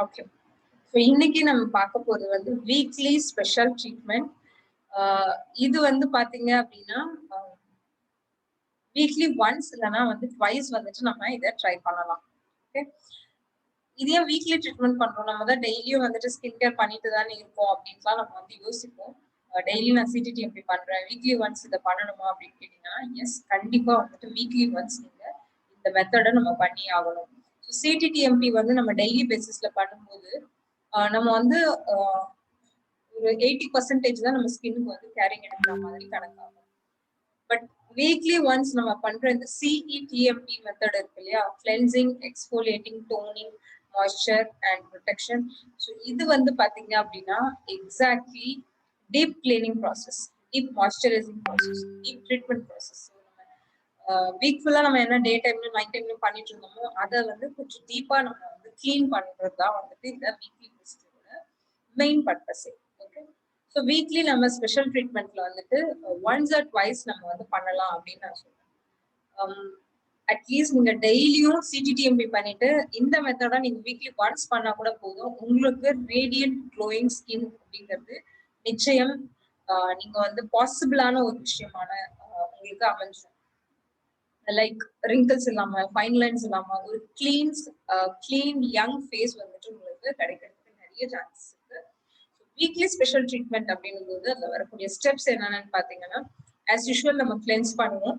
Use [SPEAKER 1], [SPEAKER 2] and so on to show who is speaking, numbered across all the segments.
[SPEAKER 1] Okay. So இன்னைக்கு நம்ம பார்க்க போறது வந்து வீக்லி ஸ்பெஷல் ட்ரீட்மெண்ட். இது வந்து பாத்தீங்க அப்படின்னா வீக்லி ஒன்ஸ் இல்லைன்னா வந்து ட்வைஸ் வந்துட்டு நம்ம இதை ட்ரை பண்ணலாம். ஓகே, இது ஏன் வீக்லி ட்ரீட்மெண்ட் பண்றோம்? நம்ம தான் டெய்லியும் வந்துட்டு ஸ்கின் கேர் பண்ணிட்டு தானே இருக்கோம் அப்படின்லாம் நம்ம வந்து யோசிப்போம். டெய்லி நான் சிடிடிஎம்பி பண்றேன், வீக்லி ஒன்ஸ் இதை பண்ணணுமா அப்படின்னு கேட்டீங்கன்னா, எஸ், கண்டிப்பா வந்துட்டு வீக்லி ஒன்ஸ் நீங்க இந்த மெத்தடை நம்ம பண்ணி ஆகணும். சிடிடிஎம்பி வந்து நம்ம டெய்லி பேசிஸ்ல பண்ணும்போது நம்ம வந்து ஒரு 80% தான் நம்ம ஸ்கின்னுக்கு வந்து கேரிங் எடுக்கிற மாதிரி கணக்காகும். பட் வீக்லி ஒன்ஸ் நம்ம பண்ற இந்த சிஇடிஎம்பி மெத்தட் இருக்கு இல்லையா, cleansing, exfoliating, toning, moisture and protection. So இது வந்து பாத்தீங்க அப்படின்னா exactly deep cleaning process, deep moisturising process, deep treatment process. Week ஃபுல்லா நம்ம என்ன டே டைம்ல நைட் டைம்ல பண்ணிட்டு இருந்தோமோ அதை வந்து கொஞ்சம் டீப்பா நம்ம வந்து கிளீன் பண்றது தான் வந்துட்டு இந்த வீக்லி டெஸ்டோட main purpose. Okay, so weekly நம்ம ஸ்பெஷல் ட்ரீட்மெண்ட்ல வந்துட்டு ஒன்ஸ் ஆர் ட்வைஸ் நம்ம வந்து பண்ணலாம் அப்படின்னு நான் சொல்றேன். அட்லீஸ்ட் நீங்க டெய்லியும் சிடிடிஎம்பி பண்ணிட்டு இந்த மெத்தடா நீங்க வீக்லி ஒன்ஸ் பண்ணா கூட போதும், உங்களுக்கு ரேடியன்ட் க்ளோயிங் ஸ்கின் அப்படிங்கிறது நிச்சயம் நீங்க வந்து பாசிபிளான ஒரு விஷயமான உங்களுக்கு அமைஞ்சிடும். லைக் ரிங்கிள்ஸ் இல்லாம, ஃபைன் லைன்ஸ் இல்லாம ஒரு கிளீன் யங் ஃபேஸ் வந்துட்டு உங்களுக்கு கிடைக்கிறதுக்கு நிறைய சான்சஸ் இருக்கு. வீக்லி ஸ்பெஷல் ட்ரீட்மெண்ட் அப்படிங்கும்போது அதுல வரக்கூடிய ஸ்டெப்ஸ் என்னென்னு பாத்தீங்கன்னா, ஆஸ் யூஷுவல் நம்ம கிளென்ஸ் பண்ணுவோம்.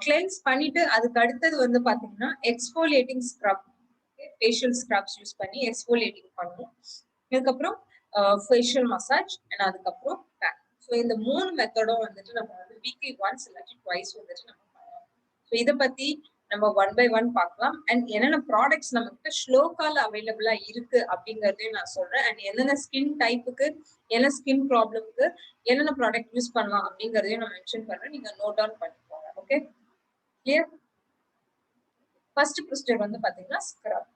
[SPEAKER 1] கிளென்ஸ் பண்ணிட்டு அதுக்கு அடுத்தது வந்து பாத்தீங்கன்னா exfoliating scrub, facial scraps use பண்ணி எக்ஸ்ஃபோலியேட்டிங் பண்ணுவோம். இதுக்கப்புறம் ஃபேஷியல் மசாஜ் அண்ட் அதுக்கப்புறம் பேக். ஸோ இந்த 3 மெத்தடும் வந்துட்டு நம்ம வந்து வீக்லி ஒன்ஸ் இல்லாட்டி ட்வைஸ் வந்துட்டு நம்ம பண்ணலாம். ஸோ இதை பத்தி நம்ம 1 by 1 பார்க்கலாம். அண்ட் என்னென்ன ப்ராடக்ட்ஸ் நம்ம கிட்ட ஸ்லோகால அவைலபிளா இருக்கு அப்படிங்கறதையும் நான் சொல்றேன். அண்ட் என்னென்ன ஸ்கின் டைப்புக்கு, என்ன ஸ்கின் ப்ராப்ளம்க்கு என்னென்ன ப்ராடக்ட் யூஸ் பண்ணலாம் அப்படிங்கறதையும் நான் மென்ஷன் பண்றேன். நீங்க நோட் டவுன் பண்ணிக்கோங்க. Okay, clear? ஃபர்ஸ்ட் ப்ரொசீஜர் வந்து பாத்தீங்கன்னா ஸ்க்ரப்.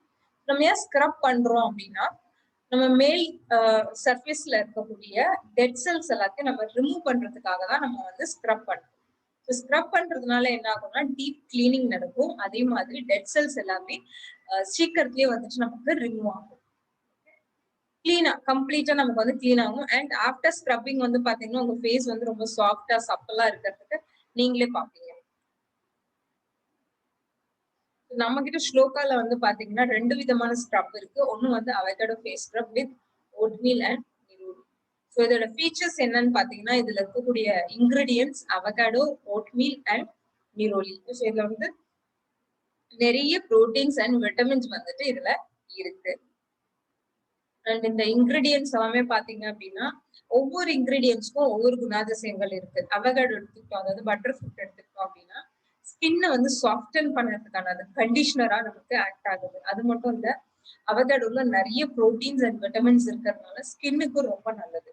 [SPEAKER 1] நம்ம ஏன் ஸ்க்ரப் பண்றோம் அப்படின்னா, நம்ம மேல் சர்ஃபேஸ்ல இருக்கக்கூடிய டெட் செல்ஸ் எல்லாத்தையும் நம்ம ரிமூவ் பண்றதுக்காக தான் நம்ம வந்து ஸ்க்ரப் பண்றோம். ஸ்க்ரப் பண்றதுனால என்ன ஆகும்னா டீப் கிளீனிங் நடக்கும். அதே மாதிரி டெட் செல்ஸ் எல்லாமே சீக்கிரத்திலேயே வந்துட்டு நமக்கு ரிமூவ் ஆகும். கிளீனா கம்ப்ளீட்டா நமக்கு வந்து கிளீன் ஆகும். அண்ட் ஆஃப்டர் ஸ்க்ரப்பிங் வந்து பாத்தீங்கன்னா உங்க ஃபேஸ் வந்து ரொம்ப சாஃப்டா சப்பலா இருக்கிறதுக்கு நீங்களே பாப்பீங்க. நம்ம கிட்ட ஸ்லோகால வந்து பாத்தீங்கன்னா 2 விதமான ஸ்க்ரப் இருக்கு. ஒன்னு வந்து avocado face scrub with oatmeal and neroli. So இதோட ஃபீச்சர்ஸ் என்னன்னு பாத்தீங்கன்னா, இதுல இருக்கக்கூடிய ingredients avocado, oatmeal and neroli. So இதுல வந்து நிறைய புரோட்டீன்ஸ் அண்ட் விட்டமின்ஸ் வந்துட்டு இதுல இருக்கு. அண்ட் இந்த இன்கிரீடியன்ட்ஸ் எல்லாமே பாத்தீங்க அப்படின்னா ஒவ்வொரு இன்கிரீடியன்ட்ஸ்க்கும் ஒவ்வொரு குணாதிசயங்கள் இருக்கு. அவகேடோ எடுத்துக்கிட்டோம், அதாவது பட்டர் ஃப்ரூட் எடுத்துக்கிட்டோம் அப்படின்னா ஸ்கின்னை வந்து சாஃப்டன் பண்றதுக்கான அது கண்டிஷனரா நமக்கு ஆக்ட் ஆகுது. அது மட்டும் இல்ல, அவகேடோல நிறைய புரோட்டீன்ஸ் அண்ட் விட்டமின்ஸ் இருக்கிறதுனால ஸ்கின்னுக்கு ரொம்ப நல்லது.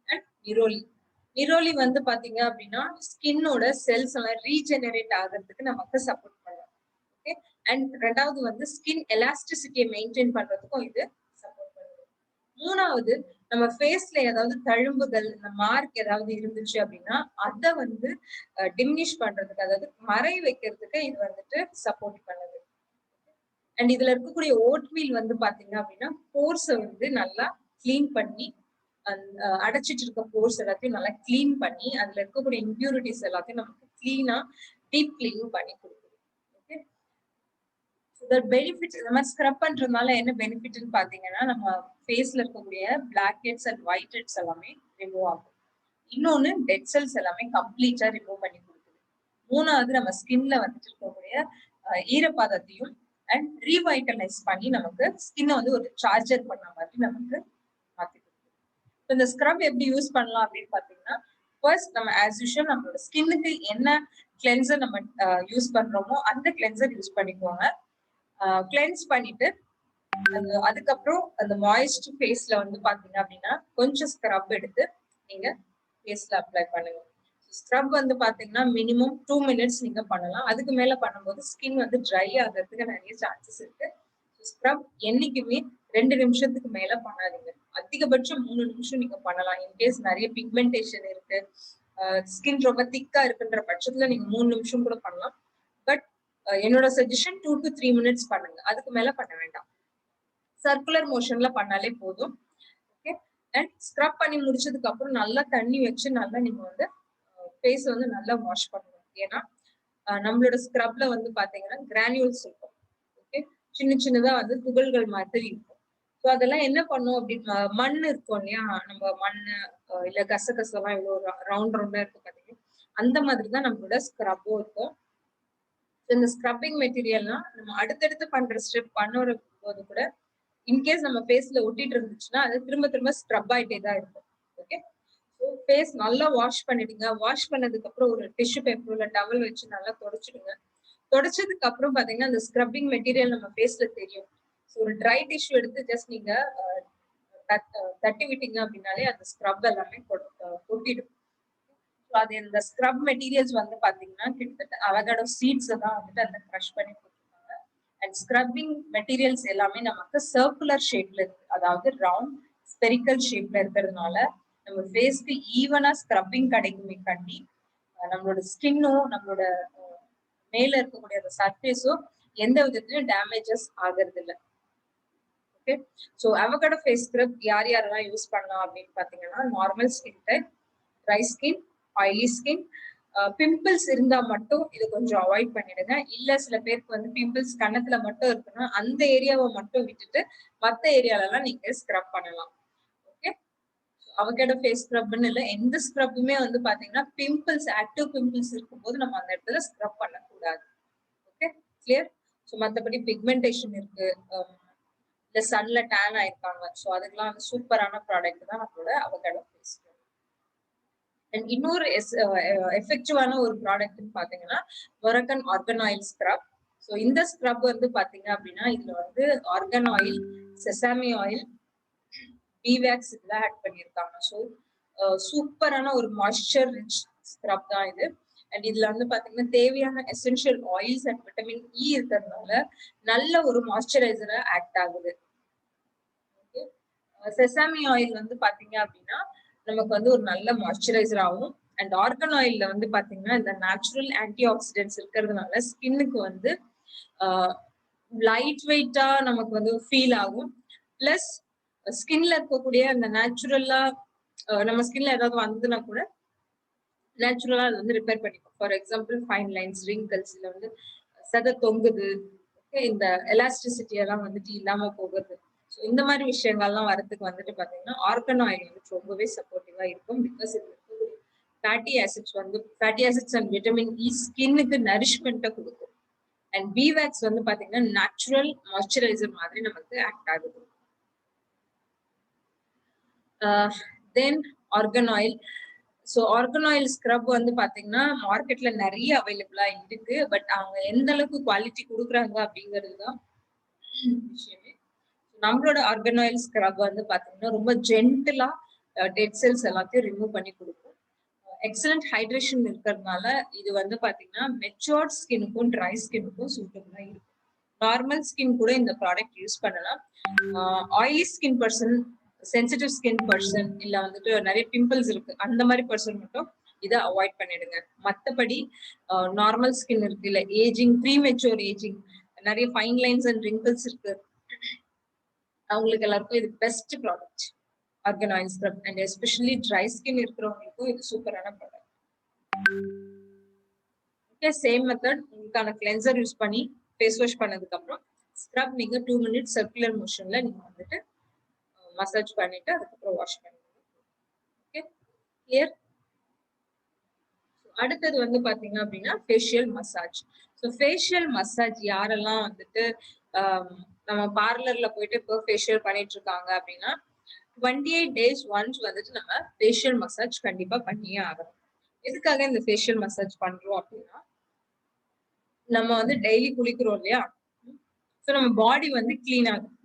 [SPEAKER 1] அண்ட் நிரோலி, நிரோலி வந்து பாத்தீங்க அப்படின்னா ஸ்கின்னோட செல்ஸ் எல்லாம் ரீஜெனரேட் ஆகிறதுக்கு நமக்கு சப்போர்ட் பண்ணும். ஓகே, அண்ட் ரெண்டாவது வந்து ஸ்கின் எலாஸ்டிசிட்டியை மெயின்டைன் பண்றதுக்கும் இது சப்போர்ட் பண்ணுது. மூணாவது, நம்ம ஃபேஸ்ல ஏதாவது தழும்புகள், மார்க் ஏதாவது இருந்துச்சு அப்படின்னா அதை வந்து டிமினிஷ் பண்றதுக்கு, அதாவது மறை வைக்கிறதுக்கு இது வந்துட்டு சப்போர்ட் பண்ணுது. அண்ட் இதுல இருக்கக்கூடிய ஓட்மீல் வந்து பாத்தீங்க அப்படின்னா போர்ஸை வந்து நல்லா கிளீன் பண்ணி, அடைச்சிட்டு இருக்க போர்ஸ் எல்லாத்தையும் நல்லா கிளீன் பண்ணி அதுல இருக்கக்கூடிய இம்பியூரிட்டிஸ் எல்லாத்தையும் நமக்கு கிளீனா டீப் கிளீனிங் பண்ணி கொடுக்குது. ஓகே, பெனிஃபிட் இந்த மாதிரி ஸ்க்ரப் பண்றதுனால என்ன பெனிஃபிட்னு பாத்தீங்கன்னா, நம்ம ஃபேஸ்ல இருக்கக்கூடிய blackheads and whiteheads எல்லாமே ரிமூவ் ஆகும். இன்னொன்னு, டெட் செல்ஸ் எல்லாமே கம்ப்ளீட்டா ரிமூவ் பண்ணி கொடுக்குது. மூணாவது, நம்ம ஸ்கின்ல வந்துட்டு இருக்கக்கூடிய ஈரப்பதத்தையும் அண்ட் ரீவைட்டலைஸ் பண்ணி நமக்கு ஸ்கின்னை வந்து ஒரு சார்ஜர் பண்ண மாதிரி நமக்கு மாத்தி கொடுக்குது. இந்த ஸ்க்ரப் எப்படி யூஸ் பண்ணலாம் அப்படின்னு பாத்தீங்கன்னா, ஃபர்ஸ்ட் நம்ம ஆஸ் யூஷுவல் நம்மளோட ஸ்கின்னுக்கு என்ன கிளென்சர் நம்ம யூஸ் பண்றோமோ அந்த கிளென்சர் யூஸ் பண்ணிக்குவாங்க. கிளென்ஸ் பண்ணிட்டு அதுக்கப்புறம் அந்த மாய்ஸ்ட் ஃபேஸ்ல வந்து பாத்தீங்க அப்படின்னா கொஞ்சம் ஸ்க்ரப் எடுத்து நீங்க ஃபேஸ்ல அப்ளை பண்ணுங்க. ஸ்க்ரப் வந்து பாத்தீங்கன்னா மினிமம் 2 minutes நீங்க பண்ணலாம். அதுக்கு மேல பண்ணும்போது ஸ்கின் வந்து ட்ரை ஆகிறதுக்கு நிறைய சான்சஸ் இருக்கு. ஸ்க்ரப் என்னைக்குமே 2 நிமிஷத்துக்கு மேல பண்ணாதீங்க. அதிகபட்சம் 3 நிமிஷம் நீங்க பண்ணலாம். இன்கேஸ் நிறைய பிக்மெண்டேஷன் இருக்கு, ஸ்கின் ரொம்ப திக்கா இருக்குன்ற பட்சத்துல நீங்க 3 நிமிஷம் கூட பண்ணலாம். பட் என்னோட சஜஷன் 2 to 3 minutes பண்ணுங்க. அதுக்கு மேல பண்ண வேண்டாம். சர்க்குலர் மோஷன்ல பண்ணாலே போதும். ஓகே. அண்ட் ஸ்க்ரப் பண்ணி முடிச்சதுக்கு அப்புறம் நல்லா தண்ணி வச்சு நல்லா நீங்க வந்து ஃபேஸ் வந்து நல்லா வாஷ் பண்ணணும். ஏன்னா நம்மளோட ஸ்க்ரப்ல வந்து பாத்தீங்கன்னா கிரானியூல்ஸ் இருக்கும். ஓகே. சின்ன சின்னதா வந்து துகள்கள் மாதிரி இருக்கும். ஸோ அதெல்லாம் என்ன பண்ணும் அப்படின்னு மண் இருக்கும் இல்லையா, நம்ம மண்ணு இல்ல கசகசெல்லாம் இவ்வளவு ரவுண்ட் ரவுண்டா இருக்கும் பாத்தீங்கன்னா, அந்த மாதிரி தான் நம்மளோட ஸ்க்ரப்பும் இருக்கும். இந்த ஸ்க்ரப்பிங் மெட்டீரியல்னா நம்ம அடுத்தடுத்து பண்ற ஸ்டெப் பண்ணுற போது கூட இன்கேஸ் நம்ம ஃபேஸ்ல ஒட்டிட்டு இருந்துச்சுன்னா அது திரும்ப திரும்ப ஸ்க்ரப் ஆயிட்டே தான் இருக்கும். ஓகே. ஸோ ஃபேஸ் நல்லா வாஷ் பண்ணிடுங்க. வாஷ் பண்ணதுக்கு அப்புறம் ஒரு டிஷ்யூ பேப்பர் இல்ல டவல் வச்சு நல்லா தொடச்சிடுங்க. தொடச்சதுக்கு அப்புறம் பாத்தீங்கன்னா அந்த ஸ்க்ரப்பிங் மெட்டீரியல் நம்ம ஃபேஸ்ல தெரியும். ஸோ ஒரு ட்ரை டிஷ்யூ எடுத்து ஜஸ்ட் நீங்க தட்டி விட்டீங்க அப்படின்னாலே அந்த ஸ்க்ரப் எல்லாமே கொட்டிடும். அது இந்த ஸ்க்ரப் மெட்டீரியல்ஸ் வந்து பாத்தீங்கன்னா கிட்டத்தட்ட அவகேடோ சீட்ஸ் தான் வந்துட்டு அந்த க்ரஷ் பண்ணி போட்டிருக்காங்க. அண்ட் ஸ்க்ரப்பிங் மெட்டீரியல்ஸ் எல்லாமே நமக்கு சர்க்குலர் ஷேப்ல இருக்கு. அதாவது ரவுண்ட் ஸ்பெரிக்கல் ஷேப்ல இருக்கிறதுனால நம்ம ஃபேஸ்க்கு ஈவனா ஸ்க்ரப்பிங் கிடைக்குமே கண்டி நம்மளோட ஸ்கின்னும் நம்மளோட மேல இருக்கக்கூடிய அந்த சர்ஃபேஸும் எந்த விதத்திலும் டேமேஜஸ் ஆகிறது இல்லை. Okay. So avocado face scrub யார் யாரெல்லாம் யூஸ் பண்ணலாம் அப்படின்னு பாத்தீங்கன்னா normal skin type, dry skin, oily skin, pimples இருந்தா மட்டும் இது கொஞ்சம் அவாய்ட் பண்ணிடுங்க. இல்ல சில பேருக்கு வந்து பிம்பிள்ஸ் கன்னத்துல மட்டும் இருக்குன்னா அந்த ஏரியாவை மட்டும் விட்டுட்டு மத்த ஏரியால எல்லாம் நீங்க ஸ்க்ரப் பண்ணலாம். ஓகே. அவகேடோ ஃபேஸ் ஸ்க்ரப்னு இல்ல, எந்த ஸ்க்ரப்புமே வந்து பாத்தீங்கன்னா பிம்பிள்ஸ் ஆக்டிவ் பிம்பிள்ஸ் இருக்கும்போது நம்ம அந்த இடத்துல ஸ்க்ரப் பண்ணக்கூடாது. ஓகே. கிளியர். ஸோ மத்தபடி பிக்மெண்டேஷன் இருக்கு, இல்ல சன்ல டேன் ஆயிருக்காங்க, ஸோ அதுக்கெல்லாம் வந்து சூப்பரான ப்ராடக்ட் தான் நம்மளோட அவகேடோ ஃபேஸ் ஸ்க்ரப். அண்ட் இன்னொரு எஃபெக்டிவான ஒரு ப்ராடக்ட்னு பாத்தீங்கன்னா மொரக்கன் ஆர்கன் ஆயில் ஸ்க்ரப். ஸோ இந்த ஸ்க்ரப் வந்து பாத்தீங்க அப்படின்னா இதுல வந்து ஆர்கன் ஆயில், செசாமி ஆயில், பீவேக்ஸ் இதெல்லாம் ஆட் பண்ணியிருக்காங்க. ஸோ சூப்பரான ஒரு மாய்ஸ்சர் ரிச் ஸ்க்ரப் தான் இது. அண்ட் இதுல வந்து பாத்தீங்கன்னா தேவையான essential oils and vitamin E இருக்கிறதுனால நல்ல ஒரு மாய்ஸ்சரைசரா ஆக்ட் ஆகுது. செசாமி ஆயில் வந்து பாத்தீங்க அப்படின்னா நமக்கு வந்து ஒரு நல்ல மாய்ஸ்சரைசர் ஆகும். அண்ட் ஆர்கன் ஆயில்ல வந்து பாத்தீங்கன்னா இந்த நேச்சுரல் ஆன்டி ஆக்சிடென்ட்ஸ் இருக்கிறதுனால ஸ்கின்னுக்கு வந்து லைட் வெயிட்டா நமக்கு வந்து ஃபீல் ஆகும். பிளஸ் ஸ்கின்ல இருக்கக்கூடிய அந்த நேச்சுரலா நம்ம ஸ்கின்ல ஏதாவது வந்ததுன்னா கூட நேச்சுரலா அது வந்து ரிப்பேர் பண்ணிக்கும். For example fine lines, wrinkles, இல்ல வந்து சதை தொங்குது, இந்த எலாஸ்டிசிட்டி எல்லாம் வந்துட்டு இல்லாம போகுது. ஸோ இந்த மாதிரி விஷயங்கள்லாம் வரதுக்கு வந்துட்டு பாத்தீங்கன்னா ஆர்கன் ஆயில் வந்து ரொம்பவே சப்போர்ட்டிவா இருக்கும். பிகாஸ் இது ஃபேட்டி ஆசிட்ஸ் வந்து fatty acids and vitamin E ஸ்கின்னுக்கு நரிஷ்மெண்ட்டை கொடுக்கும். அண்ட் பீவேக்ஸ் வந்து பாத்தீங்கன்னா நேச்சுரல் மாய்ஸ்சரைசர் மாதிரி நமக்கு ஆக்ட் ஆகுது. Then argan oil. So argan oil scrub வந்து பாத்தீங்கன்னா மார்க்கெட்ல நிறைய அவைலபிளா இருக்கு. பட் அவங்க எந்த அளவுக்கு குவாலிட்டி கொடுக்குறாங்க அப்படிங்கிறது தான் விஷயமே. நம்மளோட ஆர்கன் ஆயில் ஸ்க்ரப் வந்து பாத்தீங்கன்னா ரொம்ப ஜென்டிலா டெட் செல்ஸ் எல்லாத்தையும் ரிமூவ் பண்ணி கொடுக்கும். எக்ஸலண்ட் ஹைட்ரேஷன் இருக்கிறதுனால இது வந்து பாத்தீங்கன்னா மெச்சூர்ட் ஸ்கின்னுக்கும் ட்ரை ஸ்கின்னுக்கும் சூட்டபிளா இருக்கும். நார்மல் ஸ்கின் கூட இந்த ப்ராடக்ட் யூஸ் பண்ணலாம். Oily skin person, sensitive skin person, இல்ல வந்துட்டு நிறைய பிம்பிள்ஸ் இருக்கு அந்த மாதிரி பர்சன் மட்டும் இதை அவாய்ட் பண்ணிடுங்க. மற்றபடி நார்மல் ஸ்கின் இருக்கு, இல்ல ஏஜிங், ப்ரீமெச்சூர் ஏஜிங், நிறைய ஃபைன் லைன்ஸ் அண்ட் ரிங்கிள்ஸ் இருக்கு, அவங்களுக்கு எல்லாருக்கும் இது best product organ oil scrub. And especially dry skin இருக்கிறவங்களுக்கும் இது சூப்பரான ப்ராடக்ட். ஓகே. சேம் மெத்தட் உங்களுக்கான கிளென்சர் யூஸ் பண்ணி ஃபேஸ் வாஷ் பண்ணதுக்கு அப்புறம் ஸ்க்ரப் நீங்க 2 மினிட்ஸ் சர்க்குலர் மோஷன்ல நீங்க வந்துட்டு மசாஜ் பண்ணிட்டு அதுக்கப்புறம் வாஷ் பண்ணிடுங்க. ஓகே. கிளியர். அடுத்தது வந்து பாத்தீங்க அப்படின்னா facial massage. So facial massage யாரெல்லாம் வந்துட்டு நம்ம பார்லர்ல போயிட்டு இப்போ ஃபேஷியல் பண்ணிட்டு இருக்காங்க அப்படின்னா 28 days ஒன்ஸ் வந்துட்டு நம்ம ஃபேஷியல் மசாஜ் கண்டிப்பா பண்ணியே ஆகணும். எதுக்காக இந்த ஃபேஷியல் மசாஜ் பண்றோம் அப்படின்னா நம்ம வந்து டெய்லி குளிக்கிறோம் இல்லையா, ஸோ நம்ம பாடி வந்து கிளீன் ஆகும்.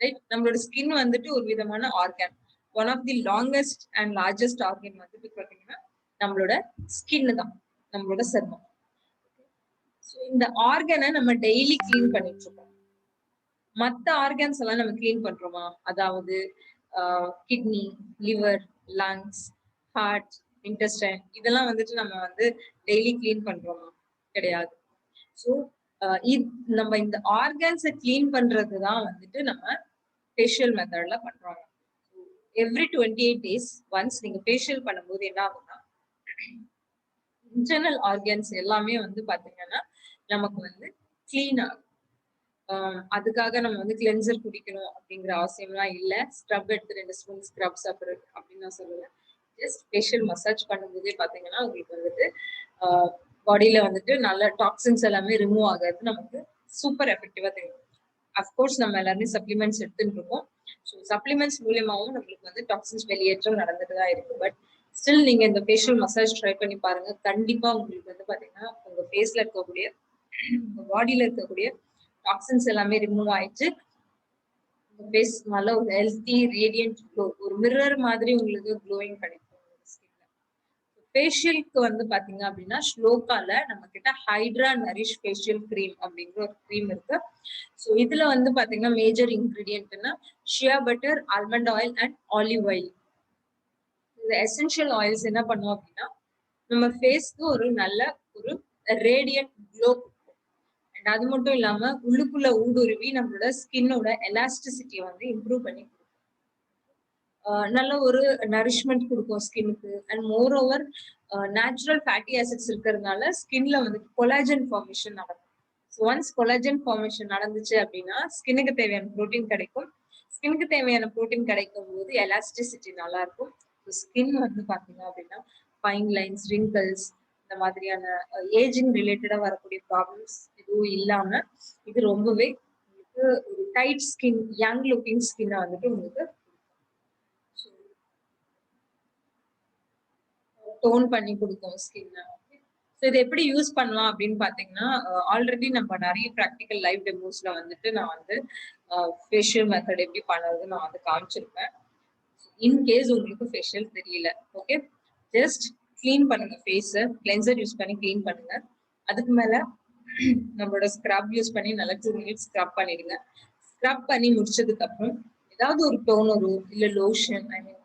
[SPEAKER 1] ரைட். நம்மளோட ஸ்கின் வந்துட்டு ஒரு விதமான organ. One of the longest and largest organ வந்துட்டு பாத்தீங்கன்னா நம்மளோட ஸ்கின் தான், நம்மளோட சர்மம். இந்த ஆர்கனை நம்ம டெய்லி கிளீன் பண்ணிட்டு இருக்கோம். மத்த ஆர்கன்ஸ் எல்லாம் நம்ம கிளீன் பண்றோமா? அதாவது kidney, liver, lungs, heart, intestine இதெல்லாம் வந்துட்டு நம்ம வந்து டெய்லி கிளீன் பண்றோமா? கிடையாது. ஸோ நம்ம இந்த ஆர்கன்ஸை கிளீன் பண்றது தான் வந்துட்டு நம்ம ஃபேஷியல் மெத்தட்ல பண்றாங்க. எவ்ரி 28 டேஸ் ஒன்ஸ் நீங்க ஃபேஷியல் பண்ணும்போது என்ன ஆகும்னா இன்டர்னல் ஆர்கன்ஸ் எல்லாமே வந்து பாத்தீங்கன்னா நமக்கு வந்து கிளீன் ஆகும். அதுக்காக நம்ம வந்து கிளென்சர் குடிக்கணும் அப்படிங்கிற அவசியம்லாம் இல்ல. ஸ்க்ரப் எடுத்து 2 ஸ்பூன் ஸ்க்ரப் சாப்பிடுறது அப்படின்னு நான் சொல்லுவேன். ஜஸ்ட் ஃபேஷியல் மசாஜ் பண்ணும்போதே பாத்தீங்கன்னா உங்களுக்கு வந்துட்டு பாடியில வந்துட்டு நல்ல டாக்ஸின்ஸ் எல்லாமே ரிமூவ் ஆகிறது நமக்கு சூப்பர் எஃபெக்டிவா தெரியும். அஃப்கோர்ஸ் நம்ம எல்லாருமே சப்ளிமெண்ட்ஸ் எடுத்துட்டு இருக்கோம். ஸோ சப்ளிமெண்ட்ஸ் மூலியமாவும் நம்மளுக்கு வந்து டாக்ஸின்ஸ் வெளியேற்றம் நடந்துட்டு தான் இருக்கு. பட் ஸ்டில் நீங்க இந்த ஃபேஷியல் மசாஜ் ட்ரை பண்ணி பாருங்க. கண்டிப்பா உங்களுக்கு வந்து பாத்தீங்கன்னா உங்க ஃபேஸ்ல இருக்கக்கூடிய உங்க பாடியில இருக்கக்கூடிய டாக்ஸின்ஸ் எல்லாமே ரிமூவ் ஆயிடுச்சு. உங்க ஃபேஸ் நல்ல ஒரு ஹெல்த்தி ரேடியன்ட் க்ளோ, ஒரு மிரர் மாதிரி உங்களுக்கு க்ளோயிங் கிடைக்கும். ஃபேஷியலுக்கு வந்து பாத்தீங்க அப்படின்னா ஸ்லோகால நம்ம கிட்ட ஹைட்ரா நரிஷ் ஃபேஷியல் கிரீம் அப்படிங்கிற ஒரு கிரீம் இருக்கு. ஸோ இதுல வந்து பாத்தீங்கன்னா மேஜர் இன்கிரீடியன்ட்னா shea butter, almond oil and olive oil. இந்த எசென்ஷியல் ஆயில்ஸ் என்ன பண்ணுவோம் அப்படின்னா நம்ம ஃபேஸ்க்கு ஒரு நல்ல ஒரு ரேடியன்ட் க்ளோ கொடுக்கும். அண்ட் அது மட்டும் இல்லாம உள்ளுக்குள்ள ஊடுருவி நம்மளோட ஸ்கின்னோட எலாஸ்டிசிட்டியை வந்து இம்ப்ரூவ் பண்ணி கொடுக்கும். நல்ல ஒரு நரிஷ்மெண்ட் கொடுக்கும் ஸ்கின்னுக்கு. And more over natural fatty acids இருக்கிறதுனால ஸ்கின்ல வந்து கொலாஜன் ஃபார்மேஷன் நடக்கும். ஸோ ஒன்ஸ் கொலாஜன் ஃபார்மேஷன் நடந்துச்சு அப்படின்னா ஸ்கின்னுக்கு தேவையான ப்ரோட்டீன் கிடைக்கும். ஸ்கின்னுக்கு தேவையான ப்ரோட்டீன் கிடைக்கும் போது எலாஸ்டிசிட்டி நல்லா இருக்கும். ஸ்கின் வந்து பாத்தீங்க அப்படின்னா ஃபைன் லைன்ஸ், ரிங்கிள்ஸ், இந்த மாதிரியான ஏஜிங் ரிலேட்டடா வரக்கூடிய ப்ராப்ளம்ஸ் எதுவும் இல்லாம இது ரொம்பவே உங்களுக்கு ஒரு டைட் ஸ்கின், யங் லுக்கிங் ஸ்கின்னை வந்துட்டு உங்களுக்கு டோன் பண்ணி கொடுக்கும் ஸ்கின்னை. ஸோ இதை எப்படி யூஸ் பண்ணலாம் அப்படின்னு பாத்தீங்கன்னா ஆல்ரெடி நம்ம நிறைய ப்ராக்டிக்கல் லைவ் டெமோஸ்ல வந்துட்டு நான் வந்து ஃபேஷியல் மெத்தட் எப்படி பண்ணுறது நான் வந்து காமிச்சிருப்பேன். இன்கேஸ் உங்களுக்கு ஃபேஷியல் தெரியல, ஓகே, ஜஸ்ட் கிளீன் பண்ணுங்க ஃபேஸை, கிளென்சர் யூஸ் பண்ணி கிளீன் பண்ணுங்க. அதுக்கு மேல நம்மளோட ஸ்க்ரப் யூஸ் பண்ணி நல்லா 2 மினிட்ஸ் ஸ்க்ரப் பண்ணிடுங்க. ஸ்க்ரப் பண்ணி முடிச்சதுக்கு அப்புறம் ஏதாவது ஒரு டோனரோ இல்ல லோஷன், ஐ மீன்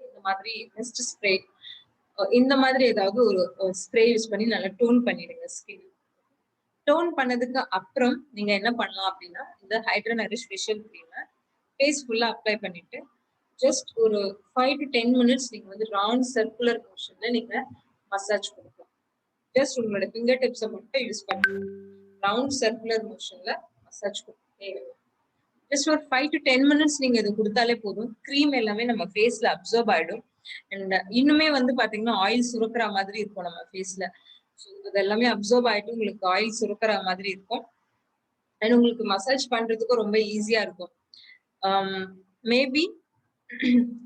[SPEAKER 1] இந்த மாதிரி மிஸ்ட் ஸ்ப்ரே, இந்த மாதிரி ஏதாவது ஒரு ஸ்ப்ரே யூஸ் பண்ணி நல்லா டோன் பண்ணிடுங்க ஸ்கின். டோன் பண்ணதுக்கு அப்புறம் நீங்க என்ன பண்ணலாம் அப்படின்னா இந்த ஹைட்ரா நரிஷ் ஃபேஷியல் கிரீமை ஃபேஸ் ஃபுல்லா அப்ளை பண்ணிட்டு ஜஸ்ட் ஒரு 5 to 10 மினிட்ஸ் நீங்க வந்து ரவுண்ட் சர்க்குலர் மோஷன்ல நீங்க மசாஜ் கொடுக்கலாம். ஜஸ்ட் உங்களோட ஃபிங்கர் டிப்ஸை மட்டும் யூஸ் பண்ணி ரவுண்ட் சர்க்குலர் மோஷன்ல மசாஜ் கொடுக்க ஜஸ்ட் ஒரு 5 to 10 மினிட்ஸ் நீங்க இது கொடுத்தாலே போதும். க்ரீம் எல்லாமே நம்ம ஃபேஸ்ல அப்சர்வ் ஆயிடும். அண்ட் இன்னுமே வந்து பாத்தீங்கன்னா ஆயில் சுரக்கிற மாதிரி இருக்கும் நம்ம ஃபேஸ்ல. ஸோ இது எல்லாமே அப்சர்வ் ஆயிட்டு உங்களுக்கு ஆயில் சுரக்கிற மாதிரி இருக்கும். அண்ட் உங்களுக்கு மசாஜ் பண்றதுக்கும் ரொம்ப ஈஸியா இருக்கும். மேபி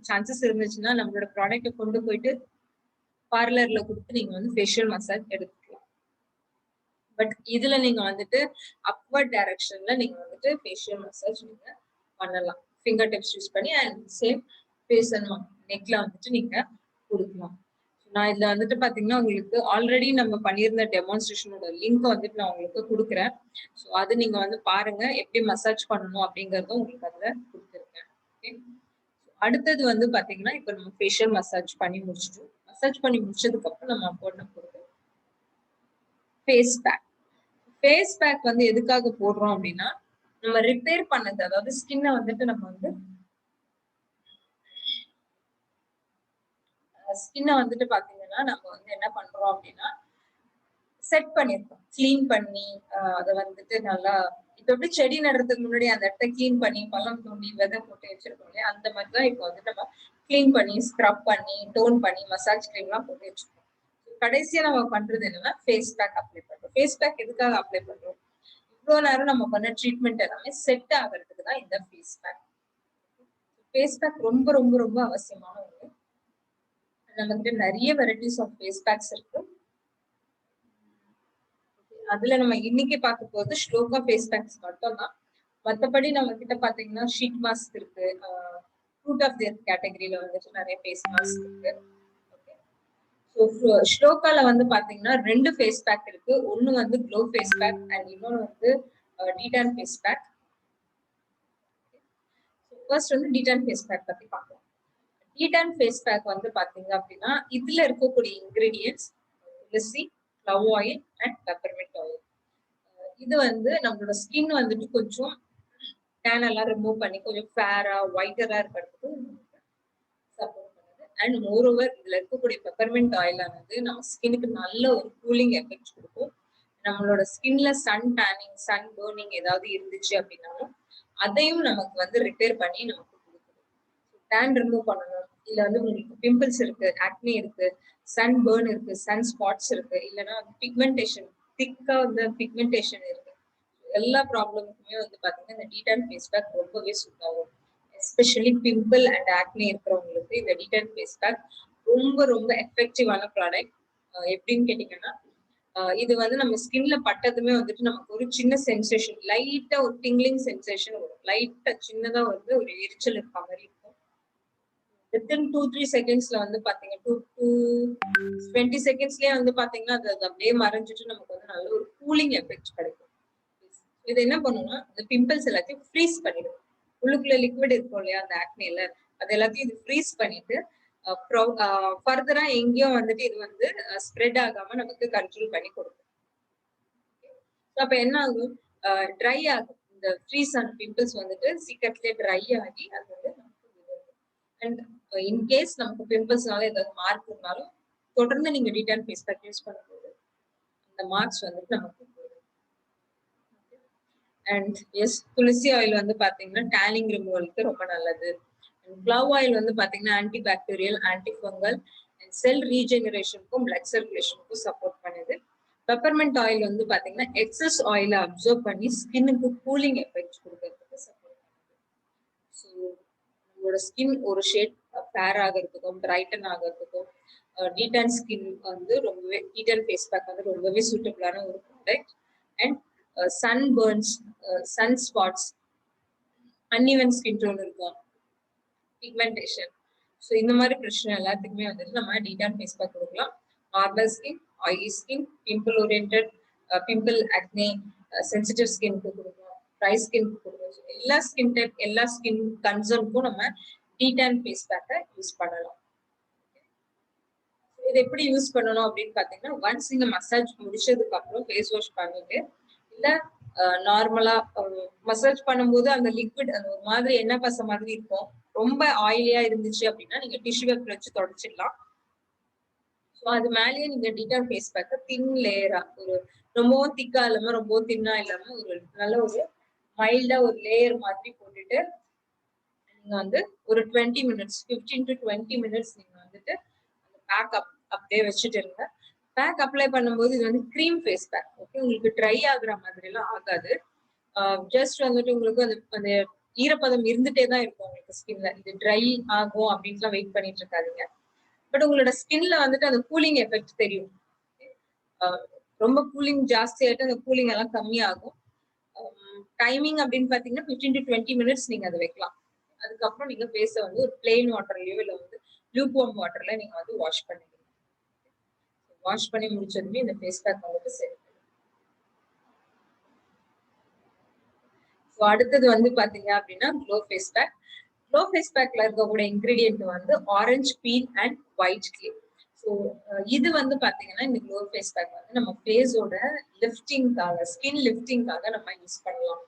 [SPEAKER 1] சான்சஸ் இருந்துச்சுன்னா நம்மளோட ப்ராடக்ட்டை கொண்டு போயிட்டு பார்லர்ல கொடுத்து நீங்க வந்து ஃபேஷியல் மசாஜ் எடுத்துக்கலாம். பட் இதுல நீங்க வந்துட்டு அப்வர்ட் டைரக்ஷன்ல நீங்க வந்துட்டு ஃபேஷியல் மசாஜ் நீங்க பண்ணலாம். ஃபிங்கர் டிப்ஸ் யூஸ் பண்ணி அண்ட் சேம் ஃபேஸ் அண்ட் நெக்ல வந்துட்டு நீங்க கொடுக்கலாம். நான் இதுல வந்துட்டு பாத்தீங்கன்னா உங்களுக்கு ஆல்ரெடி நம்ம பண்ணியிருந்த டெமான்ஸ்ட்ரேஷனோட லிங்க் வந்துட்டு நான் உங்களுக்கு கொடுக்குறேன். ஸோ அது நீங்க வந்து பாருங்க எப்படி மசாஜ் பண்ணணும் அப்படிங்கறதும் உங்களுக்கு அதுல கொடுத்துருக்கேன். ஓகே, அடுத்தது வந்து பாத்தீங்கன்னா இப்ப நம்ம ஃபேஷியல் மசாஜ் பண்ணி முடிச்சிட்டோம். மசாஜ் பண்ணி முடிச்சதுக்கு அப்புறம் நம்ம போட போறது ஃபேஸ் பேக். ஃபேஸ் பேக் வந்து எதுக்காக போடுறோம் அப்படின்னா நம்ம ரிப்பேர் பண்ணது, அதாவது ஸ்கின்னை வந்துட்டு நம்ம வந்து ஸ்கின்னை வந்துட்டு பாத்தீங்கன்னா நம்ம வந்து என்ன பண்றோம் அப்படின்னா செட் பண்ணிருக்கோம், கிளீன் பண்ணி அதை வந்துட்டு நல்லா இப்ப எப்படி செடி நடுறதுக்கு முன்னாடி அந்த இடத்த கிளீன் பண்ணி பழம் தோண்டி விதை போட்டு வச்சிருக்கோம் இல்லையா, அந்த மாதிரிதான் இப்போ வந்து நம்ம கிளீன் பண்ணி ஸ்க்ரப் பண்ணி டோன் பண்ணி மசாஜ் கிரீம் எல்லாம் போட்டு வச்சிருக்கோம். கடைசியா நம்ம பண்றது என்னன்னா ஃபேஸ் பேக் அப்ளை பண்றோம். ஃபேஸ் பேக் எதுக்காக அப்ளை பண்றோம்? இவ்வளவு நேரம் நம்ம பண்ண ட்ரீட்மெண்ட் எல்லாமே செட் ஆகிறதுக்கு தான் இந்த ஃபேஸ் பேக். ஃபேஸ் பேக் ரொம்ப ரொம்ப ரொம்ப அவசியமான ஒண்ணு. நம்ம கிட்ட நிறைய வெரைட்டிஸ் ஆஃப் ஃபேஸ் பேக்ஸ் இருக்கு. அதுல நம்ம இன்னைக்கு பார்க்க போறது ஸ்லோகா ஃபேஸ் பேக்ஸ் மட்டும் தான். மற்றபடி நம்ம கிட்ட பாத்தீங்கன்னா ஷீட் மாஸ்க் இருக்கு, ஃப்ரூட் ஆஃப் தி எர்த் கேட்டகரியில வந்துட்டு நிறைய ஃபேஸ் மாஸ்க் இருக்கு. ஸ்லோகால வந்து பாத்தீங்கன்னா 2 ஃபேஸ் பேக் இருக்கு. ஒன்னு வந்து க்ளோ ஃபேஸ் பேக் அண்ட் இன்னொன்னு வந்து டீடான் ஃபேஸ் பேக். ஃபர்ஸ்ட் வந்து டீடான் ஃபேஸ் பேக் பத்தி பார்க்கலாம். டீடான் ஃபேஸ் பேக் வந்து பாத்தீங்க அப்படின்னா இதுல இருக்கக்கூடிய இன்கிரீடியன்ட்ஸ் துளசி, clove oil and peppermint oil. இது வந்து நம்மளோட ஸ்கின் வந்துட்டு கொஞ்சம் டேன் எல்லாம் ரிமூவ் பண்ணி கொஞ்சம் ஃபேரா ஒயிட்டரா இருக்கிறதுக்கு சப்போர்ட் பண்ணுது. அண்ட் மோர் ஓவர் இதுல இருக்கக்கூடிய பெப்பர்மெண்ட் ஆயில் ஆனது நம்ம ஸ்கின்னுக்கு நல்ல ஒரு கூலிங் எஃபெக்ட் கொடுக்கும். நம்மளோட ஸ்கின்ல சன் டேனிங், சன் பர்னிங் ஏதாவது இருந்துச்சு அப்படின்னாலும் அதையும் நமக்கு வந்து ரிப்பேர் பண்ணி நமக்கு கொடுக்குது. டேன் ரிமூவ் பண்ணணும், இல்ல வந்து உங்களுக்கு பிம்பிள்ஸ் இருக்கு, ஆக்னி இருக்கு, சன் பர்ன் இருக்கு, சன் ஸ்பாட்ஸ் இருக்கு, இல்லைன்னா பிக்மெண்டேஷன் திக்கா வந்து பிக்மெண்டேஷன் இருக்கு, எல்லா ப்ராப்ளமுக்குமே வந்து பாத்தீங்கன்னா இந்த டீடான் ஃபேஸ் பேக் ரொம்பவே சூட் ஆகும். எஸ்பெஷலி பிம்பிள் அண்ட் ஆக்னி இருக்கிறவங்களுக்கு இந்த டீடான் ஃபேஸ் பேக் ரொம்ப ரொம்ப எஃபெக்டிவான ப்ராடக்ட். எப்படின்னு கேட்டீங்கன்னா இது வந்து நம்ம ஸ்கின்ல பட்டதுமே வந்துட்டு நமக்கு ஒரு சின்ன சென்சேஷன், லைட்டா ஒரு டிங்லிங் சென்சேஷன் வரும். லைட்டா சின்னதா வந்து ஒரு எரிச்சல் இருக்க மாதிரி இருக்கும். வித்தின் 2-3 செகண்ட்ஸ்ல வந்து பாத்தீங்க 20 செகண்ட்ஸ்லயே வந்து பாத்தீங்கன்னா அது அப்படியே மறைஞ்சிட்டு நமக்கு வந்து நல்ல ஒரு கூலிங் எஃபெக்ட் கிடைக்கும். இது என்ன பண்ணும்னா இந்த பிம்பிள்ஸ் எல்லாத்தையும் ஃப்ரீஸ் பண்ணிடும். உள்ளுக்குள்ள லிக்விட் இருக்கும் இல்லையா அந்த ஆக்னில, அது எல்லாத்தையும் இது ஃப்ரீஸ் பண்ணிட்டு ஃபர்தரா எங்கேயும் வந்துட்டு இது வந்து ஸ்ப்ரெட் ஆகாம நமக்கு கண்ட்ரோல் பண்ணி கொடுக்கும். அப்ப என்ன ஆகும், ட்ரை ஆகும். இந்த ஃப்ரீஸ் ஆன பிம்பிள்ஸ் வந்துட்டு சீக்கிரத்திலே ட்ரை ஆகி அது வந்து அண்ட் இன்கேஸ் நமக்கு பிம்பிள்ஸ்னால ஏதாவது மார்க் இருந்தாலும் தொடர்ந்து நீங்க டீடான் ஃபேஸ் பேக் யூஸ் பண்ணும்போது அந்த மார்க்ஸ் வந்துட்டு நமக்கு போயிடும். அண்ட் எஸ், துளசி ஆயில் வந்து பாத்தீங்கன்னா டேனிங் ரிமூவலுக்கு ரொம்ப நல்லது. க்ளவ் ஆயில் வந்து பாத்தீங்கன்னா anti bacterial, anti fungal and cell ரீஜெனரேஷனுக்கும் பிளட் சர்க்குலேஷனுக்கும் சப்போர்ட் பண்ணுது. பெப்பர்மெண்ட் ஆயில் வந்து பாத்தீங்கன்னா எக்ஸஸ் ஆயில அப்சர்வ் பண்ணி ஸ்கின்னுக்கு கூலிங் எஃபெக்ட் கொடுக்கறதுக்கு சப்போர்ட் பண்ணுது. ஸோ நம்மளோட ஸ்கின் ஒரு ஷேட் ஃபேர் ஆகிறதுக்கும் பிரைட்டன் ஆகிறதுக்கும் டீடான் ஸ்கின் வந்து ரொம்பவே, டீடான் ஃபேஸ் பேக் வந்து ரொம்பவே சூட்டபிளான ஒரு product. And sun burns, sun spots, uneven skin tone இருக்கும், பிக்மெண்டேஷன், ஸோ இந்த மாதிரி பிரச்சனை எல்லாத்துக்குமே வந்துட்டு நம்ம டீடான் ஃபேஸ் பேக் கொடுக்கலாம். Normal skin, oily skin, pimple oriented, pimple acne, sensitive ஸ்கின்க்கு கொடுக்கலாம், ட்ரை ஸ்கின்க்கு கொடுக்கலாம். எல்லா ஸ்கின் டைப், எல்லா ஸ்கின் கன்சர்னுக்கும் நம்ம டீடான் ஃபேஸ் பேக்கை யூஸ் பண்ணலாம். இது எப்படி யூஸ் பண்ணணும் அப்படின்னு பாத்தீங்கன்னா, ஒன்ஸ் நீங்க மசாஜ் முடிச்சதுக்கு அப்புறம் ஃபேஸ் வாஷ் பண்ணிட்டு, இல்ல நார்மலா மசாஜ் பண்ணும்போது அந்த லிக்விட் அந்த ஒரு மாதிரி எண்ணெய் பசை மாதிரி இருக்கும், ரொம்ப ஆயிலியா இருந்துச்சு அப்படின்னா நீங்க டிஷ்யூ பேப்பர் வச்சு தொடச்சிடலாம். ஸோ அது மேலேயே நீங்க டீடான் ஃபேஸ் பேக்க தின் லேயரா, ஒரு ரொம்பவும் திக்கா இல்லாம ரொம்பவும் தின்னா இல்லாம ஒரு நல்ல ஒரு மைல்டா ஒரு லேயர் மாதிரி போட்டுட்டு நீங்க வந்து ஒரு 20 மினிட்ஸ், 15 to 20 மினிட்ஸ் நீங்க வந்துட்டு அந்த பேக் அப்படியே வச்சுட்டு இருங்க. பேக் அப்ளை பண்ணும்போது இது வந்து கிரீம் ஃபேஸ் பேக். ஓகே, உங்களுக்கு ட்ரை ஆகுற மாதிரி எல்லாம் ஆகாது. ஜஸ்ட் வந்துட்டு உங்களுக்கு அந்த ஈரப்பதம் இருந்துட்டே தான் இருக்கும் உங்களுக்கு ஸ்கின்ல. இது ட்ரை ஆகும் அப்படின்ட்டுலாம் வெயிட் பண்ணிட்டு இருக்காதீங்க. பட் உங்களோட ஸ்கின்ல வந்துட்டு அந்த கூலிங் எஃபெக்ட் தெரியும். ரொம்ப கூலிங் ஜாஸ்தி ஆயிட்டு அந்த கூலிங் எல்லாம் கம்மியாகும். டைமிங் அப்படின்னு பாத்தீங்கன்னா 15 to 20 மினிட்ஸ் நீங்க அதை வைக்கலாம். அதுக்கப்புறம் நீங்க ஃபேஸ வந்து ஒரு பிளெயின் வாட்டர்லயோ இல்ல வந்து லூக் வார்ம் வாட்டர்ல நீங்க வந்து வாஷ் பண்ணிடுங்க. வாஷ் பண்ணி முடிச்சதுமே இந்த ஃபேஸ் பேக் வந்துட்டு சரி. ஸோ அடுத்தது வந்து பாத்தீங்க அப்படின்னா glow face pack. Glow face பேக்ல இருக்கக்கூடிய இன்கிரீடியன்ட் வந்து orange peel and white clay. So இது வந்து பாத்தீங்கன்னா இந்த க்ளோ ஃபேஸ் பேக் வந்து நம்ம ஃபேஸோட லிஃப்டிங்காக, ஸ்கின் லிஃப்டிங்காக நம்ம யூஸ் பண்ணலாம்.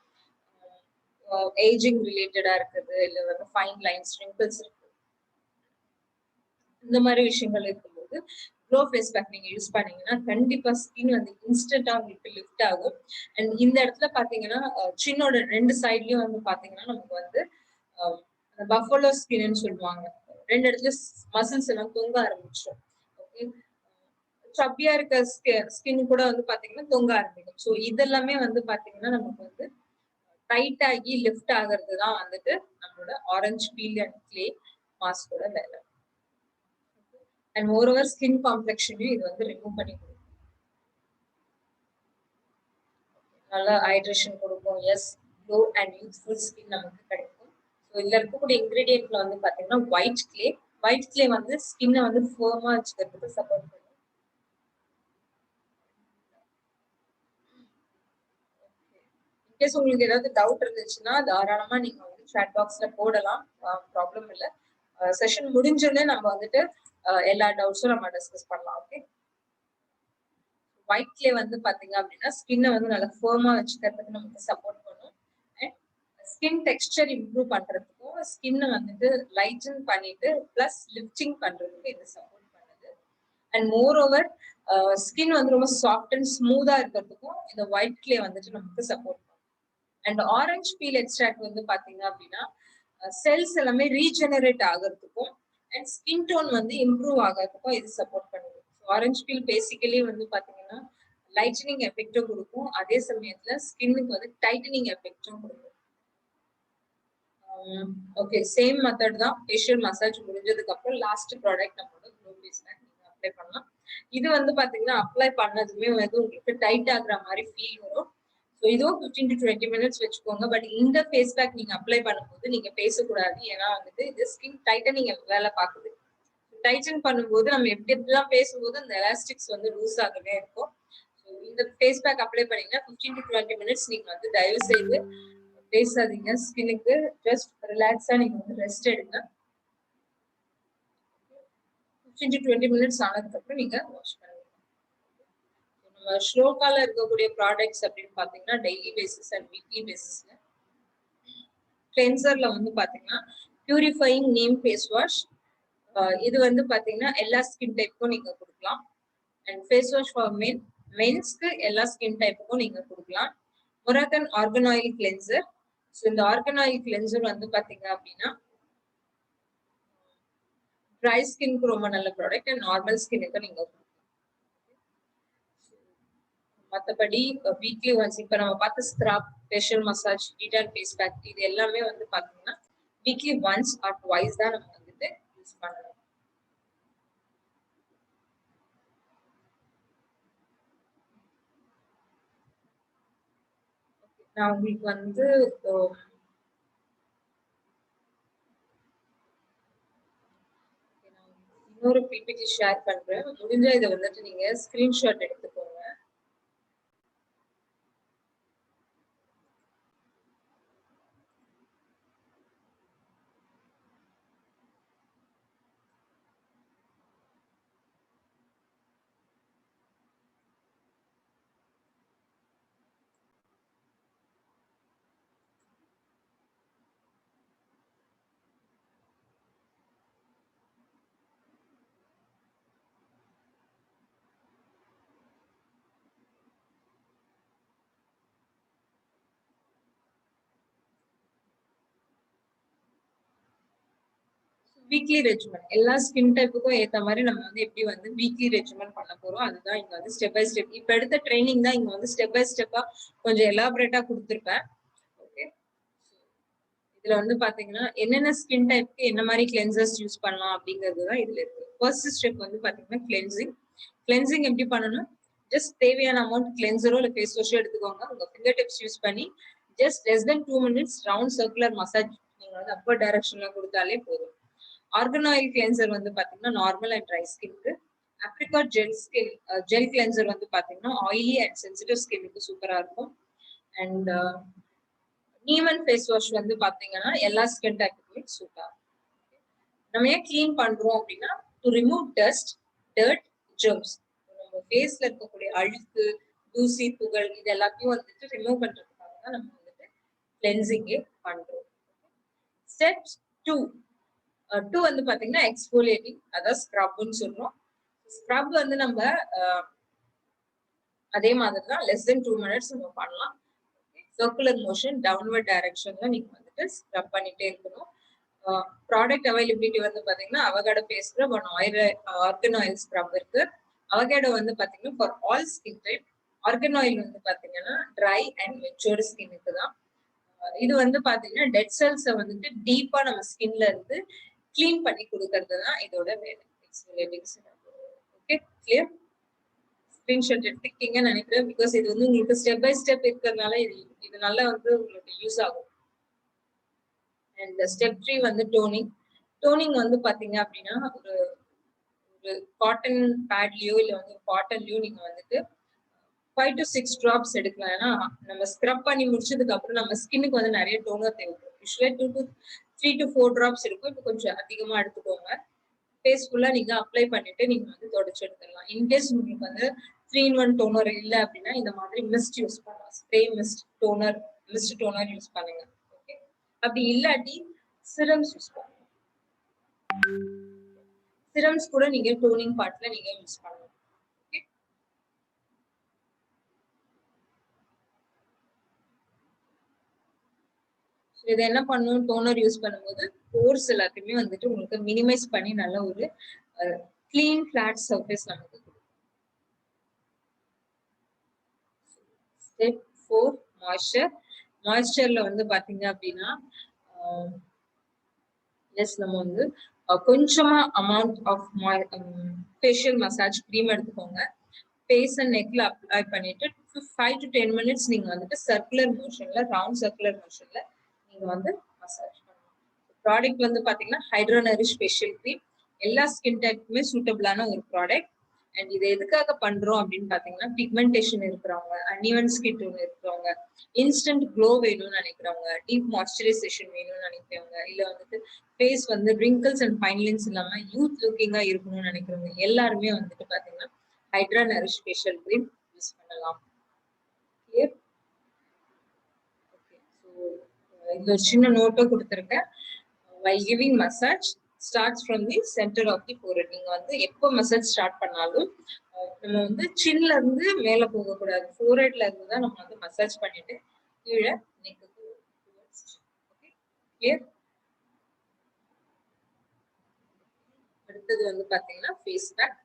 [SPEAKER 1] ஏஜிங் ரிலேட்டடா இருக்குது, இல்ல வந்து ஃபைன் லைன்ஸ், ரிங்கிள்ஸ் இருக்கு, இந்த மாதிரி விஷயங்கள் இருக்கும்போது க்ளோ ஃபேஸ் பேக் நீங்க யூஸ் பண்ணீங்கன்னா கண்டிப்பா ஸ்கின் வந்து இன்ஸ்டன்டா உங்களுக்கு லிஃப்ட் ஆகும். அண்ட் இந்த இடத்துல பாத்தீங்கன்னா சின்னோட ரெண்டு சைட்லயும் வந்து பாத்தீங்கன்னா நமக்கு வந்து பஃபலோ ஸ்கின்னு சொல்லுவாங்க, ரெண்டு இடத்துல மசில்ஸ் எல்லாம் தொங்க ஆரம்பிச்சிடும். ஓகே, சப்பியா இருக்க ஸ்கின் கூட வந்து பாத்தீங்கன்னா தொங்க ஆரம்பிக்கும். ஸோ இதெல்லாமே வந்து பாத்தீங்கன்னா நமக்கு வந்து டைட் ஆகி லிஃப்ட் ஆகிறது தான் வந்துட்டு நம்மளோட ஆரஞ்சு பீல் அண்ட் கிளே மாஸ்கோட வேலை. அண்ட் மோரோவர் ஸ்கின் காம்ப்ளெக்ஷனையும் இது வந்து ரிமூவ் பண்ணி கொடுக்கும், நல்லா ஹைட்ரேஷன் கொடுக்கும். Yes, glow and youthful skin நமக்கு கிடைக்கும். ஸோ இதுல இருக்கக்கூடிய இன்கிரீடியன்ட்ல வந்து பாத்தீங்கன்னா ஒயிட் கிளே. ஒயிட் கிளே வந்து ஸ்கின்னை வந்து ஃபேர்மா வச்சுக்கிறதுக்கு சப்போர்ட் பண்ணும். இன்கேஸ் உங்களுக்கு ஏதாவது டவுட் இருந்துச்சுன்னா தாராளமா நீங்க வந்து சாட் பாக்ஸ்ல போடலாம், ப்ராப்ளம் இல்லை. செஷன் முடிஞ்சோடனே நம்ம வந்துட்டு எல்லா டவுட்ஸும் நம்ம டிஸ்கஸ் பண்ணலாம். ஓகே, ஒயிட் கிளே வந்து பாத்தீங்க அப்படின்னா ஸ்கின்னை வந்து நல்லா ஃபேர்மா வச்சுக்கிறதுக்கு நமக்கு சப்போர்ட் பண்ணும். அண்ட் ஸ்கின் டெக்ஸ்டர் இம்ப்ரூவ் பண்றதுக்கும் ஸ்கின்னை வந்துட்டு லைட்டன் பண்ணிட்டு பிளஸ் லிஃப்டிங் பண்றதுக்கு இது சப்போர்ட் பண்ணுது. அண்ட் மோர் ஓவர் ஸ்கின் வந்து ரொம்ப சாஃப்ட் அண்ட் ஸ்மூதா இருக்கிறதுக்கும் இந்த ஒயிட் கிளே வந்துட்டு நமக்கு சப்போர்ட் பண்ணும். அண்ட் ஆரஞ்சு பீல் எக்ஸ்ட்ராக்ட் வந்து பாத்தீங்க அப்படின்னா செல்ஸ் எல்லாமே ரீஜெனரேட் ஆகிறதுக்கும் அண்ட் ஸ்கின் டோன் வந்து இம்ப்ரூவ் ஆகிறதுக்கும் இது சப்போர்ட் பண்ணுது. ஆரஞ்சு பீல் பேசிக்கலி வந்து பாத்தீங்கன்னா லைட்டனிங் எஃபெக்டும் கொடுக்கும், அதே சமயத்துல ஸ்கின்னுக்கு வந்து டைட்டனிங் எஃபெக்டும் கொடுக்கும். ஓகே, சேம் மெத்தட் தான். ஃபேஷியல் மசாஜ் முடிஞ்சதுக்கு அப்புறம் லாஸ்ட் ப்ராடக்ட் நம்மளோட க்ளோ ஃபேஸ் பேக் நீங்க அப்ளை பண்ணலாம். இது வந்து பாத்தீங்கன்னா அப்ளை பண்ணதுமே வந்து உங்களுக்கு டைட் ஆகுற மாதிரி ஃபீல் வரும். ஸோ இதுவும் 15 to 20 மினிட்ஸ் வச்சுக்கோங்க. பட் இந்த ஃபேஸ் பேக் நீங்க அப்ளை பண்ணும்போது நீங்க பேசக்கூடாது, ஏன்னா வந்துட்டு இது ஸ்கின் டைட்டனிங் வேலை பார்க்குது. டைட்டன் பண்ணும்போது நம்ம எப்படி எப்படிலாம் பேசும்போது அந்த எலாஸ்டிக்ஸ் வந்து லூஸ் ஆகவே இருக்கும். ஸோ இந்த ஃபேஸ் பேக் அப்ளை பண்ணீங்கன்னா 15 to 20 மினிட்ஸ் நீங்க வந்து தயவு செய்து பேசாதீங்க. ஸ்கின்னுக்கு ஜஸ்ட் ரிலாக்ஸா நீங்க வந்து ரெஸ்ட் எடுங்க. 15 to 20 மினிட்ஸ் ஆனதுக்கு அப்புறம் நீங்க வாஷ் பண்ணுங்க. நம்ம ஸ்லோகால இருக்கக்கூடிய ப்ராடக்ட்ஸ் அப்படின்னு பாத்தீங்கன்னா டெய்லி பேசிஸ் அண்ட் வீக்லி பேசிஸ்ல கிளென்சர்ல வந்து பாத்தீங்கன்னா பியூரிஃபைங் நீம் ஃபேஸ் வாஷ். இது வந்து பாத்தீங்கன்னா எல்லா ஸ்கின் டைப்புக்கும் நீங்க கொடுக்கலாம். அண்ட் ஃபேஸ் வாஷ் ஃபார் மென்ஸ்க்கு எல்லா ஸ்கின் டைப்புக்கும் நீங்க கொடுக்கலாம். Moroccan organ oil cleanser. So இந்த ஆர்கன் ஆயில் கிளென்சர் வந்து பாத்தீங்க அப்படின்னா ட்ரை ஸ்கின்க்கு ரொம்ப நல்ல ப்ராடக்ட் அண்ட் நார்மல் ஸ்கின்னுக்கு நீங்க கொடுக்கலாம். மற்றபடி வீக்லி ஒன்ஸ் இப்போ நம்ம பார்த்த scrub, facial massage, detan face pack இது எல்லாமே வந்து பாத்தீங்கன்னா வீக்லி ஒன்ஸ் ஆர் ட்வைஸ் தான் நம்ம வந்துட்டு யூஸ் பண்ணணும். நான் உங்களுக்கு வந்து இன்னொரு பிபிடி ஷேர் பண்றேன். முடிஞ்ச இதை வந்துட்டு நீங்க ஸ்கிரீன்ஷாட் எடுத்துக்கோங்க. வீக்லி ரெஜிமெண்ட் எல்லா ஸ்கின் டைப்புக்கும் ஏற்ற மாதிரி நம்ம வந்து எப்படி வந்து வீக்லி ரெஜிமெண்ட் பண்ண போறோம், அதுதான் இங்க வந்து ஸ்டெப் பை ஸ்டெப். இப்ப எடுத்த ட்ரைனிங் தான் இங்க வந்து ஸ்டெப் பை ஸ்டெப்பா கொஞ்சம் எலாபரேட்டா கொடுத்துருப்பேன். ஓகே, இதுல வந்து பாத்தீங்கன்னா என்னென்ன ஸ்கின் டைப்புக்கு என்ன மாதிரி கிளென்சர்ஸ் யூஸ் பண்ணலாம் அப்படிங்கிறது தான் இதுல இருக்கு. ஃபர்ஸ்ட் ஸ்டெப் வந்து பாத்தீங்கன்னா கிளென்சிங். கிளென்சிங் எப்படி பண்ணணும்? ஜஸ்ட் தேவையான அமௌண்ட் கிளென்சரோ இல்லை ஃபேஸ் வாஷோ எடுத்துக்கோங்க. உங்க ஃபிங்கர் டிப்ஸ் யூஸ் பண்ணி just less than 2 minutes round circular massage நீங்க வந்து அப்பர் டைரக்ஷன்ல கொடுத்தாலே போதும். ஆர்கன் ஆயில் கிளென்சர் வந்து பாத்தீங்கன்னா நார்மல் அண்ட் ட்ரை ஸ்கின்க்கு. ஆப்ரிகாட் ஜெல் கிளென்சர் வந்து பாத்தீங்கன்னா ஆயிலி அண்ட் சென்சிட்டிவ் ஸ்கின்னுக்கு சூப்பரா இருக்கும். அண்ட் நீமன் ஃபேஸ் வாஷ் வந்து பாத்தீங்கன்னா எல்லா ஸ்கின் டைப்புக்குமே சூப்பரா இருக்கும். நம்ம ஏன் கிளீன் பண்றோம் அப்படின்னா to remove dust, dirt, germs. நம்ம ஃபேஸ்ல இருக்கக்கூடிய அழுக்கு, தூசி, புகழ் இது எல்லாத்தையும் வந்துட்டு ரிமூவ் பண்றதுக்காக தான் நம்ம வந்துட்டு கிளென்சிங்கே பண்றோம். ஸ்டெப் 2 வந்து பாத்தீங்கன்னா எக்ஸ்போலியேட்டிங், அதாவது ஸ்க்ரப்னு சொல்றோம். ஸ்க்ரப் வந்து நம்ம அதே மாதிரி தான் லெஸ் தென் 2 மினிட்ஸ் நம்ம பண்ணலாம். சர்க்குலர் மோஷன் டவுன்வர்ட் டைரக்ஷன்ல நீங்க வந்துட்டு ஸ்க்ரப் பண்ணிட்டே இருக்கணும். ப்ராடக்ட் அவைலபிலிட்டி வந்து பாத்தீங்கன்னா avocado face scrub and argan oil scrub இருக்கு. அவகேடோ வந்து பாத்தீங்கன்னா for all skin type. Argan oil வந்து பாத்தீங்கன்னா ட்ரை அண்ட் மெச்சூர்டு ஸ்கின்னுக்கு தான். இது வந்து பாத்தீங்கன்னா டெட் செல்ஸை வந்துட்டு டீப்பா நம்ம ஸ்கின்ல இருந்து கிளீன் பண்ணி கொடுக்கறது தான் இதோட வேலை. Okay, clear? ஸ்கிரீன்ஷாட் எடுத்துக்கிட்டீங்கன்னு நினைக்கிறேன். பிகாஸ் இது வந்து உங்களுக்கு ஸ்டெப் பை ஸ்டெப் இருக்கிறதுனால இது நல்லா வந்து உங்களுக்கு யூஸ் ஆகும். அண்ட் ஸ்டெப் 3 வந்து டோனிங். டோனிங் வந்து பாத்தீங்க அப்படின்னா ஒரு காட்டன் பேட்லயோ இல்லை வந்து காட்டன்லயோ நீங்க வந்துட்டு 5 to 6 drops எடுக்கலாம். ஏன்னா நம்ம ஸ்க்ரப் பண்ணி முடிச்சதுக்கு அப்புறம் நம்ம ஸ்கின்னுக்கு வந்து நிறைய டோனர் தேவைப்படும். யூஸ்வலா 3 to 4 drops இருக்கும். இப்போ கொஞ்சம் அதிகமா எடுத்துக்கோங்க. ஃபேஸ் ஃபுல்லா நீங்க அப்ளை பண்ணிட்டு நீங்க வந்து தொடச்சு எடுத்துடலாம். இன்கேஸ் உங்களுக்கு வந்து 3-in-1 டோனர் இல்லை அப்படின்னா இந்த மாதிரி மிஸ்ட் யூஸ் பண்ணலாம். ஸ்ப்ரே மிஸ்ட் டோனர் யூஸ் பண்ணுங்க. ஓகே, அப்படி இல்லாட்டி சிரம்ஸ் யூஸ் பண்ணலாம். சிரம்ஸ் கூட நீங்க டோனிங் பார்ட்ல நீங்க யூஸ் பண்ணலாம். இது என்ன பண்ணும், டோனர் யூஸ் பண்ணும்போது போர்ஸ் எல்லாத்தையுமே வந்துட்டு உங்களுக்கு மினிமைஸ் பண்ணி நல்ல ஒரு கிளீன் ஃபிளாட் சர்ஃபேஸ் நமக்கு கொடுக்கும். Step 4 moisture. மாய்ஸ்சர்ல வந்து பாத்தீங்க அப்படின்னா நம்ம வந்து கொஞ்சமா amount of facial massage cream எடுத்துக்கோங்க. ஃபேஸ் அண்ட் நெக்ல அப்ளை பண்ணிட்டு 5 to 10 minutes நீங்க வந்துட்டு சர்க்குலர் மோஷன்ல, ரவுண்ட் சர்க்குலர் மோஷன்ல நீங்க வந்து மசாஜ் பண்ணலாம். ப்ராடக்ட் வந்து பாத்தீங்கன்னா ஹைட்ரா நரிஷ் ஃபேஷியல் க்ரீம். எல்லா ஸ்கின் டைப்புமே சூட்டபிளான ஒரு ப்ராடக்ட். அண்ட் இது எதுக்காக பண்றோம் அப்படின்னு பாத்தீங்கன்னா, பிக்மெண்டேஷன் இருக்கிறவங்க, அன்இவன் ஸ்கின் டோன் இருக்கிறவங்க, இன்ஸ்டன்ட் க்ளோ வேணும்னு நினைக்கிறவங்க, டீப் மாய்ஸ்சரைசேஷன் வேணும்னு நினைக்கிறவங்க, இல்ல வந்துட்டு ஃபேஸ் வந்து ரிங்கிள்ஸ் அண்ட் ஃபைன் லைன்ஸ் இல்லாம யூத் லுக்கிங்கா இருக்கணும்னு நினைக்கிறவங்க எல்லாருமே வந்துட்டு பாத்தீங்கன்னா hydra nourish facial cream use பண்ணலாம். கிளியர்? ஓகே. ஸோ இது ஒரு சின்ன நோட்டும் கொடுத்துருக்கேன். while giving massage starts from the center of the forehead. நீங்க வந்து எப்போ மசாஜ் ஸ்டார்ட் பண்ணாலும் நம்ம வந்து சின்ல இருந்து மேல போக கூடாது. ஃபோர்ஹெட்ல இருந்து தான் நம்ம வந்து மசாஜ் பண்ணிட்டு கீழே நெக்குக்கு. Okay, clear? அடுத்தது வந்து பாத்தீங்கன்னா ஃபேஸ் பேக்.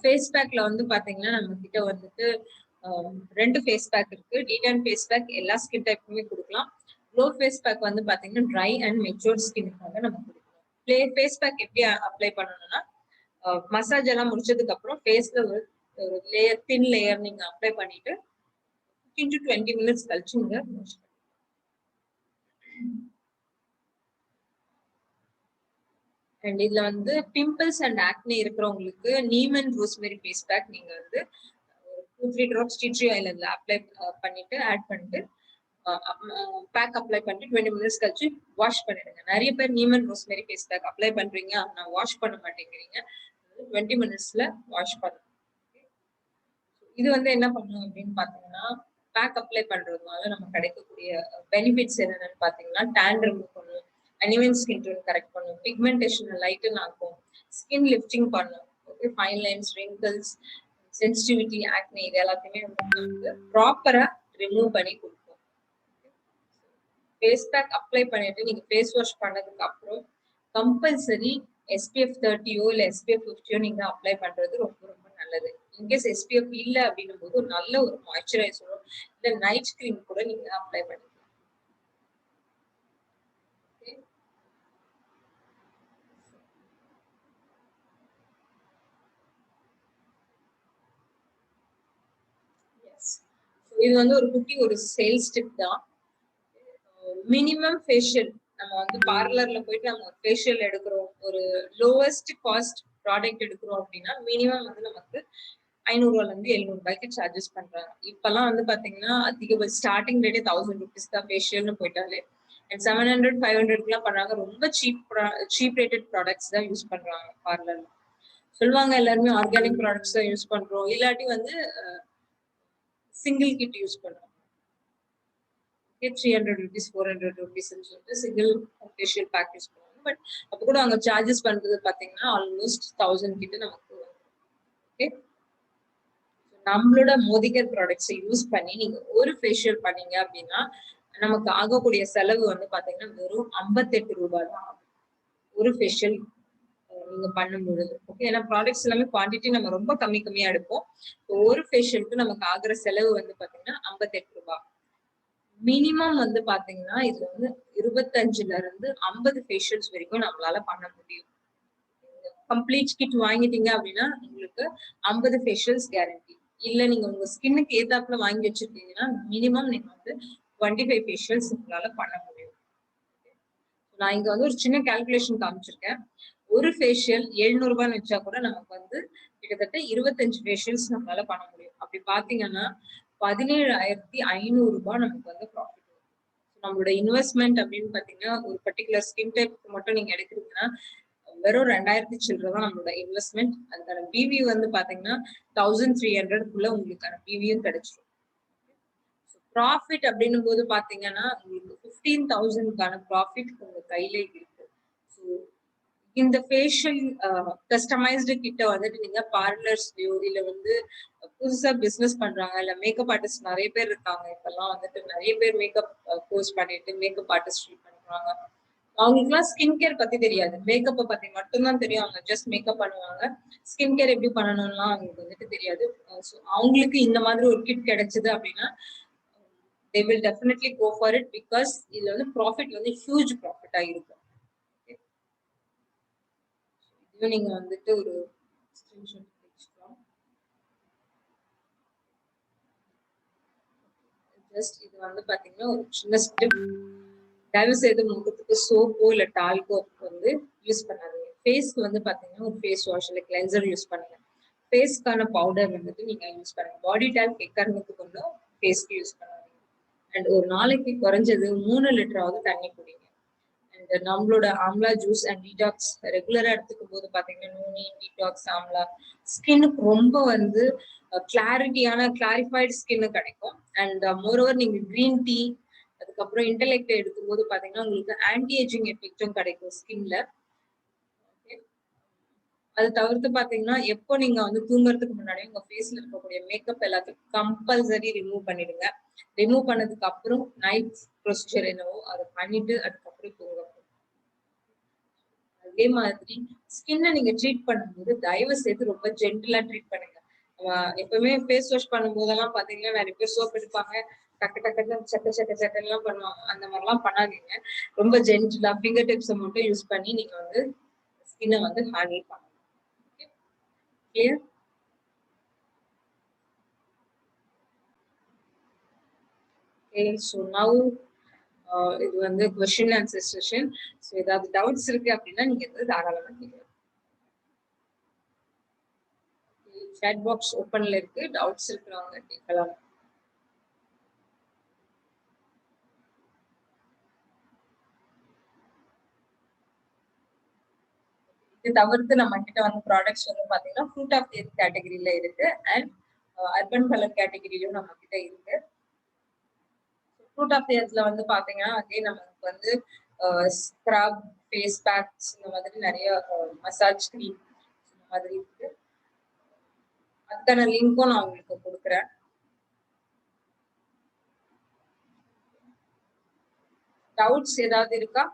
[SPEAKER 1] ஃபேஸ் பேக்ல வந்து பாத்தீங்கன்னா நம்ம கிட்ட வந்துட்டு 2 ஃபேஸ் பேக் இருக்கு. டீடான் ஃபேஸ் பேக் எல்லா ஸ்கின் டைப்புமே கொடுக்கலாம். க்ளோ ஃபேஸ் பேக் வந்து பாத்தீங்கன்னா ட்ரை அண்ட் மெச்சூர்ட் ஸ்கின்னுக்காக நம்ம கொடுக்கலாம். ஃபேஸ் பேக் எப்படி அப்ளை பண்ணணும்னா, மசாஜ் எல்லாம் முடிச்சதுக்கு அப்புறம் ஃபேஸ்ல ஒரு லேயர், தின் லேயர் நீங்க அப்ளை பண்ணிட்டு 15 to 20 minutes கழிச்சு நீங்க வாஷ் பண்ணுங்க. அண்ட் இதுல வந்து பிம்பிள்ஸ் அண்ட் ஆக்னி இருக்கிறவங்களுக்கு நீமன் ரோஸ்மெரி ஃபேஸ் பேக் நீங்க வந்து 2-3 drops டீ ட்ரீ ஆயில்ல அப்ளை பண்ணிட்டு ஆட் பண்ணிட்டு பேக் அப்ளை பண்ணிட்டு 20 minutes கழிச்சு வாஷ் பண்ணிடுங்க. நிறைய பேர் நீமன் ரோஸ்மெரி ஃபேஸ் பேக் அப்ளை பண்றீங்க, நான் வாஷ் பண்ண மாட்டேங்கிறீங்க. 20 minutesல வாஷ் பண்ணுங்க. இது வந்து என்ன பண்ணும் அப்படின்னு பாத்தீங்கன்னா, பேக் அப்ளை பண்றதுனால நம்ம கிடைக்கக்கூடிய பெனிஃபிட்ஸ் என்னன்னு பாத்தீங்கன்னா, டேன் ரிமூவ் பண்ணும், அனிவன் ஸ்கின் டோன் கரெக்ட் பண்ணும், பிக்மெண்டேஷன் லைட்டன் ஆகும், ஸ்கின் லிஃப்டிங் பண்ணும். Okay, fine lines, wrinkles, sensitivity, acne இது எல்லாத்தையுமே வந்து ப்ராப்பரா ரிமூவ் பண்ணி கொடுக்கும். ஃபேஸ் பேக் அப்ளை பண்ணிட்டு நீங்க ஃபேஸ் வாஷ் பண்ணதுக்கு அப்புறம் கம்பல்சரி SPF 30 இல்ல SPF 50 நீங்க அப்ளை பண்றது ரொம்ப ரொம்ப நல்லது. இன்கேஸ் SPF இல்ல அப்படின்னும் போது ஒரு நல்ல ஒரு மாய்ஸ்சரைசரோ இல்ல நைட் கிரீம் கூட நீங்க அப்ளை பண்ணிக்கலாம். இது வந்து ஒரு குட்டி ஒரு சேல்ஸ் டிப் தான். மினிமம் ஃபேஷியல் நம்ம வந்து பார்லர்ல போயிட்டு நம்ம ஒரு ஃபேஷியல் எடுக்கிறோம், ஒரு லோவஸ்ட் காஸ்ட் ப்ராடக்ட் எடுக்கிறோம் அப்படின்னா மினிமம் வந்து நமக்கு 500 இருந்து 700 ரூபாய்க்கு சார்ஜஸ் பண்றாங்க. இப்பெல்லாம் வந்து பாத்தீங்கன்னா அதிக ஸ்டார்டிங் ரேட்டே 1000 rupees தான் ஃபேஷியல்னு போயிட்டாலே. அண்ட் 700, 500 எல்லாம் பண்றாங்க. ரொம்ப சீப் ரேட்டட் ப்ராடக்ட்ஸ் தான் யூஸ் பண்றாங்க பார்லர்ல. சொல்லுவாங்க எல்லாருமே ஆர்கானிக் ப்ராடக்ட்ஸ் தான் யூஸ் பண்றோம், இல்லாட்டி வந்து சிங்கிள் கிட் யூஸ் பண்றோம். 300 rupees, 400 rupees சொல்லிட்டு சிங்கிள் ஃபேஷியல் பேக் யூஸ் பண்ணுவாங்க. பட் அப்ப கூட அவங்க சார்ஜஸ் பண்றது பாத்தீங்கன்னா ஆல்மோஸ்ட் 1000 கிட்ட நமக்கு வரும். ஓகே, நம்மளோட மோதிகர் ப்ராடக்ட்ஸை யூஸ் பண்ணி நீங்க ஒரு ஃபேஷியல் பண்ணீங்க அப்படின்னா நமக்கு ஆகக்கூடிய செலவு வந்து பாத்தீங்கன்னா வெறும் 58 ரூபாய் தான் ஒரு ஃபேஷியல் நீங்க பண்ணும்பொழுது. ஓகே, ஏன்னா ப்ராடக்ட்ஸ் எல்லாமே குவான்டிட்டி நம்ம ரொம்ப கம்மியா எடுப்போம். ஒரு ஃபேஷியலுக்கு நமக்கு ஆகுற செலவு வந்து பாத்தீங்கன்னா 58 ரூபாய். மினிமம் வந்து பாத்தீங்கன்னா இதுல வந்து 25ல இருந்து 50 ஃபேஷியல்ஸ் வரைக்கும் நம்மளால பண்ண முடியும். கம்ப்ளீட் கிட் வாங்கிட்டீங்க அப்படின்னா உங்களுக்கு 50 ஃபேஷியல்ஸ் கேரண்டி. இல்ல நீங்க உங்க ஸ்கின்னுக்கு ஏத்தாப்புல வாங்கி வச்சிருக்கீங்கன்னா மினிமம் நீங்க வந்து 25 ஃபேஷியல்ஸ் உங்களால பண்ண முடியும். நான் இங்க வந்து ஒரு சின்ன கால்குலேஷன் காமிச்சிருக்கேன். ஒரு ஃபேஷியல் 700 ரூபான்னு வச்சா கூட நமக்கு வந்து கிட்டத்தட்ட 25 ஃபேஷியல்ஸ் நம்மளால பண்ண முடியும். அப்படி பாத்தீங்கன்னா 17,500 ரூபாய் நமக்கு வந்து ப்ராஃபிட். நம்மளோட இன்வெஸ்ட்மெண்ட் அப்படின்னு பாத்தீங்கன்னா ஒரு பர்டிகுலர் ஸ்கின் டைப்புக்கு மட்டும் நீங்க எடுக்கிறீங்கன்னா வெறும் 2000 சில்லற தான் நம்மளோட இன்வெஸ்ட்மெண்ட். அதுக்கான பிவி வந்து பாத்தீங்கன்னா 1300 உங்களுக்கான பிவியும் கிடைச்சிடும். ப்ராஃபிட் அப்படின்னும் போது பாத்தீங்கன்னா உங்களுக்கு 15,000க்கான ப்ராஃபிட் உங்க கையில இருக்கு. ஸோ இந்த ஃபேஷியல் கஸ்டமைஸ்டு கிட்ட வந்துட்டு நீங்க பார்லர்ஸ்லயோ இல்ல வந்து புதுசா பிசினஸ் பண்றாங்க இல்ல மேக்கப் ஆர்டிஸ்ட் நிறைய பேர் இருக்காங்க. இப்பெல்லாம் வந்துட்டு நிறைய பேர் மேக்கப் கோர்ஸ் பண்ணிட்டு மேக்கப் ஆர்டிஸ்ட் பண்றாங்க. அவங்களுக்குலாம் ஸ்கின் கேர் பத்தி தெரியாது, மேக்கப்பை பத்தி மட்டும்தான் தெரியும். அவங்க ஜஸ்ட் மேக்கப் பண்ணுவாங்க. ஸ்கின் கேர் எப்படி பண்ணணும்லாம் அவங்களுக்கு வந்துட்டு தெரியாது. ஸோ அவங்களுக்கு இந்த மாதிரி ஒரு கிட் கிடைச்சது அப்படின்னா they will definitely go for it because இதுல வந்து ப்ராஃபிட் வந்து ஹியூஜ் ப்ராஃபிட்டா இருக்கும். இதுவும் நீங்க வந்துட்டு ஒரு ஸ்கிரீன்ஷாட் வச்சுக்கலாம். ஜஸ்ட் இது வந்து பாத்தீங்கன்னா ஒரு சின்ன ஸ்டெப். தயவு செய்து முகத்துக்கு சோப்போ இல்ல டால்கோ வந்து யூஸ் பண்ணாதீங்க. ஃபேஸ்க்கு வந்து பாத்தீங்கன்னா ஒரு ஃபேஸ் வாஷ் இல்ல கிளென்சர் யூஸ் பண்ணுங்க. ஃபேஸ்க்கான பவுடர் வந்துட்டு நீங்க யூஸ் பண்ணுங்க. பாடி டால் கேட்கறதுக்கு கொண்டு ஃபேஸ்க்கு யூஸ் பண்ணாதீங்க. அண்ட் ஒரு நாளைக்கு குறைஞ்சது 3 லிட்டராவது தண்ணி குடிங்க. அண்ட் நம்மளோட ஆம்லா ஜூஸ் அண்ட் டீடாக்ஸ் ரெகுலரா எடுத்துக்கும் போது பாத்தீங்கன்னா நூனி டீடாக்ஸ் ஆம்லா ஸ்கின்னுக்கு ரொம்ப வந்து கிளாரிட்டியான கிளாரிஃபைடு ஸ்கின்னு கிடைக்கும். அண்ட் மோரோவர் நீங்க கிரீன் டீ அதுக்கப்புறம் இன்டெலெக்ட் எடுக்கும் போது பாத்தீங்கன்னா உங்களுக்கு ஆன்டி ஏஜிங் எஃபெக்டும் கிடைக்கும் ஸ்கின்ல. அது தவிர்த்து பாத்தீங்கன்னா எப்போ நீங்க வந்து தூங்குறதுக்கு முன்னாடி உங்க ஃபேஸ்ல இருக்கக்கூடிய மேக்கப் எல்லாத்தையும் கம்பல்சரி ரிமூவ் பண்ணிடுங்க. ரிமூவ் பண்ணதுக்கு அப்புறம் நைட் ப்ரொசீஜர் என்னவோ அதை பண்ணிட்டு அதுக்கப்புறம் தூங்க. அதே மாதிரி ஸ்கின்னை நீங்க ட்ரீட் பண்ணும்போது தயவு செய்து ரொம்ப ஜென்டிலா ட்ரீட் பண்ணுங்க. எப்பவுமே ஃபேஸ் வாஷ் பண்ணும் போதெல்லாம் பாத்தீங்கன்னா நிறைய பேர் சோப் எடுப்பாங்க, டக்கு டக்கு சட்டெல்லாம் பண்ணுவாங்க. அந்த மாதிரிலாம் பண்ணாதீங்க. ரொம்ப ஜென்டிலா ஃபிங்கர் டிப்ஸை மட்டும் யூஸ் பண்ணி நீங்க வந்து ஸ்கின்னை வந்து ஹேண்டில் பண்ணுங்க. Clear? Okay, so now இது வந்து question answer session. So ஏதாவது doubts இருக்கு அப்படின்னா நீங்க வந்து தாராளமா கேட்கலாம். Chat box openல இருக்கு, doubts இருக்கிறவங்க கேட்கலாம். இது தவிர்த்து நம்ம கிட்ட வந்து ப்ராடக்ட்ஸ் வந்து பாத்தீங்கன்னா ஃப்ரூட் ஆஃப் தி எர்த் கேட்டகரியில இருக்கு அண்ட் அர்பன் கலர் கேட்டகரியிலும் நம்ம கிட்ட இருக்கு. ஃப்ரூட் ஆஃப் தி எர்த்ல வந்து பாத்தீங்கன்னா அகைன் நமக்கு வந்து ஸ்க்ரப், ஃபேஸ் பேக்ஸ் இந்த மாதிரி நிறைய மசாஜ் கிரீம் இந்த மாதிரி இருக்கு. அதுக்கான லிங்க்கும் நான் உங்களுக்கு கொடுக்குறேன். டவுட்ஸ் ஏதாவது இருக்கா?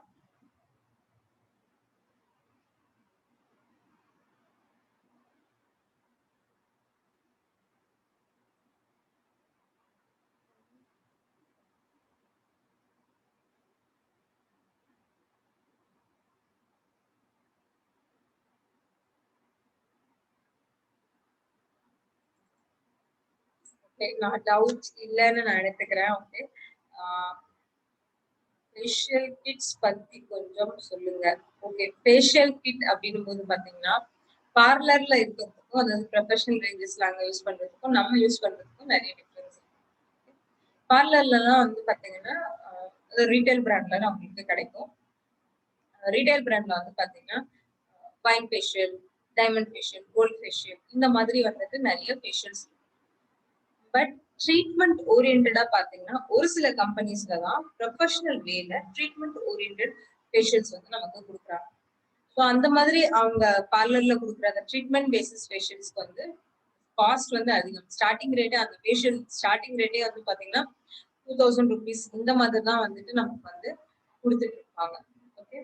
[SPEAKER 1] நான் டவுட்ஸ் இல்லைன்னு நான் எடுத்துக்கிறேன். ஓகே, ஃபேஷியல் கிட்ஸ் பத்தி கொஞ்சம் சொல்லுங்க. ஓகே, ஃபேஷியல் கிட் அப்படின்னும் போது பாத்தீங்கன்னா பார்லர்ல இருக்கிறதுக்கும் அதாவது ப்ரொஃபஷனல் ரேஞ்சஸ்ல அங்க யூஸ் பண்றதுக்கும் நம்ம யூஸ் பண்றதுக்கும் நிறைய டிஃபரன்ஸ் இருக்கு. பார்லர்லாம் வந்து பாத்தீங்கன்னா ரீட்டைல் பிராண்ட்ல நம்மளுக்கு கிடைக்கும். ரீட்டைல் பிராண்ட்ல வந்து பாத்தீங்கன்னா wine facial, diamond facial, gold facial இந்த மாதிரி வந்துட்டு நிறைய ஃபேஷியல்ஸ். பட் ட்ரீட்மெண்ட் ஓரியன்டா பாத்தீங்கன்னா ஒரு சில கம்பெனிஸ்ல தான் ப்ரொஃபஷனல் வேல ட்ரீட்மெண்ட் ஓரியன்ட் ஃபேஷியல்ஸ் வந்து நமக்கு கொடுக்குறாங்க. ஸோ அந்த மாதிரி அவங்க பார்லர்ல கொடுக்குற அந்த ட்ரீட்மெண்ட் பேசிஸ் ஃபேஷியல்ஸ்க்கு வந்து காஸ்ட் வந்து அதிகம். ஸ்டார்டிங் ரேட்டே அந்த ஃபேஷியல் ஸ்டார்டிங் ரேட்டே வந்து பாத்தீங்கன்னா 2000 rupees இந்த மாதிரி தான் வந்துட்டு நமக்கு வந்து கொடுத்துட்டு இருப்பாங்க. ஓகே,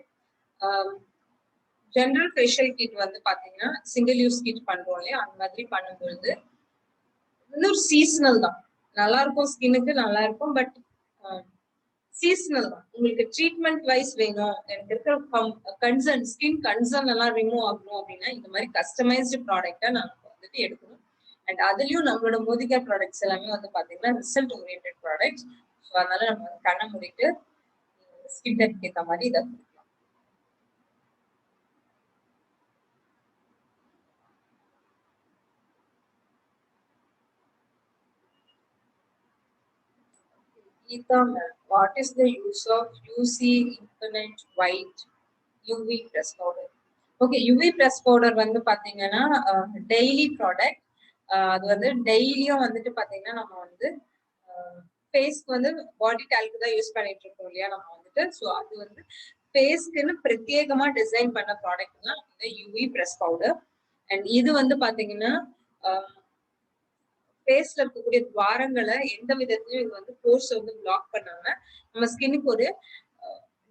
[SPEAKER 1] ஜென்ரல் ஃபேஷியல் கிட் வந்து பாத்தீங்கன்னா சிங்கிள் யூஸ் கிட் பண்றோம் இல்லையா, அந்த மாதிரி பண்ணும்பொழுது இன்னொரு சீசனல் தான், நல்லா இருக்கும் ஸ்கின்னுக்கு நல்லா இருக்கும். பட் சீசனல் தான். உங்களுக்கு ட்ரீட்மெண்ட் வைஸ் வேணும், எனக்கு இருக்கிற கன்சர்ன் ஸ்கின் கன்சர்ன் எல்லாம் ரிமூவ் ஆகணும் அப்படின்னா இந்த மாதிரி கஸ்டமைஸ்டு ப்ராடக்டா நாங்க வந்துட்டு எடுக்கணும். அண்ட் அதுலயும் நம்மளோட மோதிகா ப்ராடக்ட்ஸ் எல்லாமே வந்து பாத்தீங்கன்னா ரிசல்ட் ஓரியன்ட் ப்ராடக்ட்ஸ். ஸோ அதனால நம்ம கண்ணை மூடிட்டு ஸ்கின் டைப்க்கு ஏற்ற மாதிரி இதை கொடுக்கலாம். Geeta ma'am, what is the use of UC Infinite White UV press powder? Okay, UV press powder வந்து பாத்தீங்கன்னா டெய்லி ப்ராடக்ட். அது வந்து டெய்லியும் வந்துட்டு பாத்தீங்கன்னா நம்ம வந்து ஃபேஸ்க்கு வந்து பாடி டால்க் தான் யூஸ் பண்ணிட்டு இருக்கோம் இல்லையா நம்ம வந்துட்டு. ஸோ அது வந்து ஃபேஸ்க்குன்னு பிரத்யேகமா டிசைன் பண்ண ப்ராடக்ட் தான் இந்த யூவி பிரஸ் பவுடர். அண்ட் இது வந்து பாத்தீங்கன்னா ஃபேஸ்ல இருக்கக்கூடிய துவாரங்களை எந்த விதத்திலும் இது வந்து போர்ஸ் வந்து பிளாக் பண்ணாம நம்ம ஸ்கின்னுக்கு ஒரு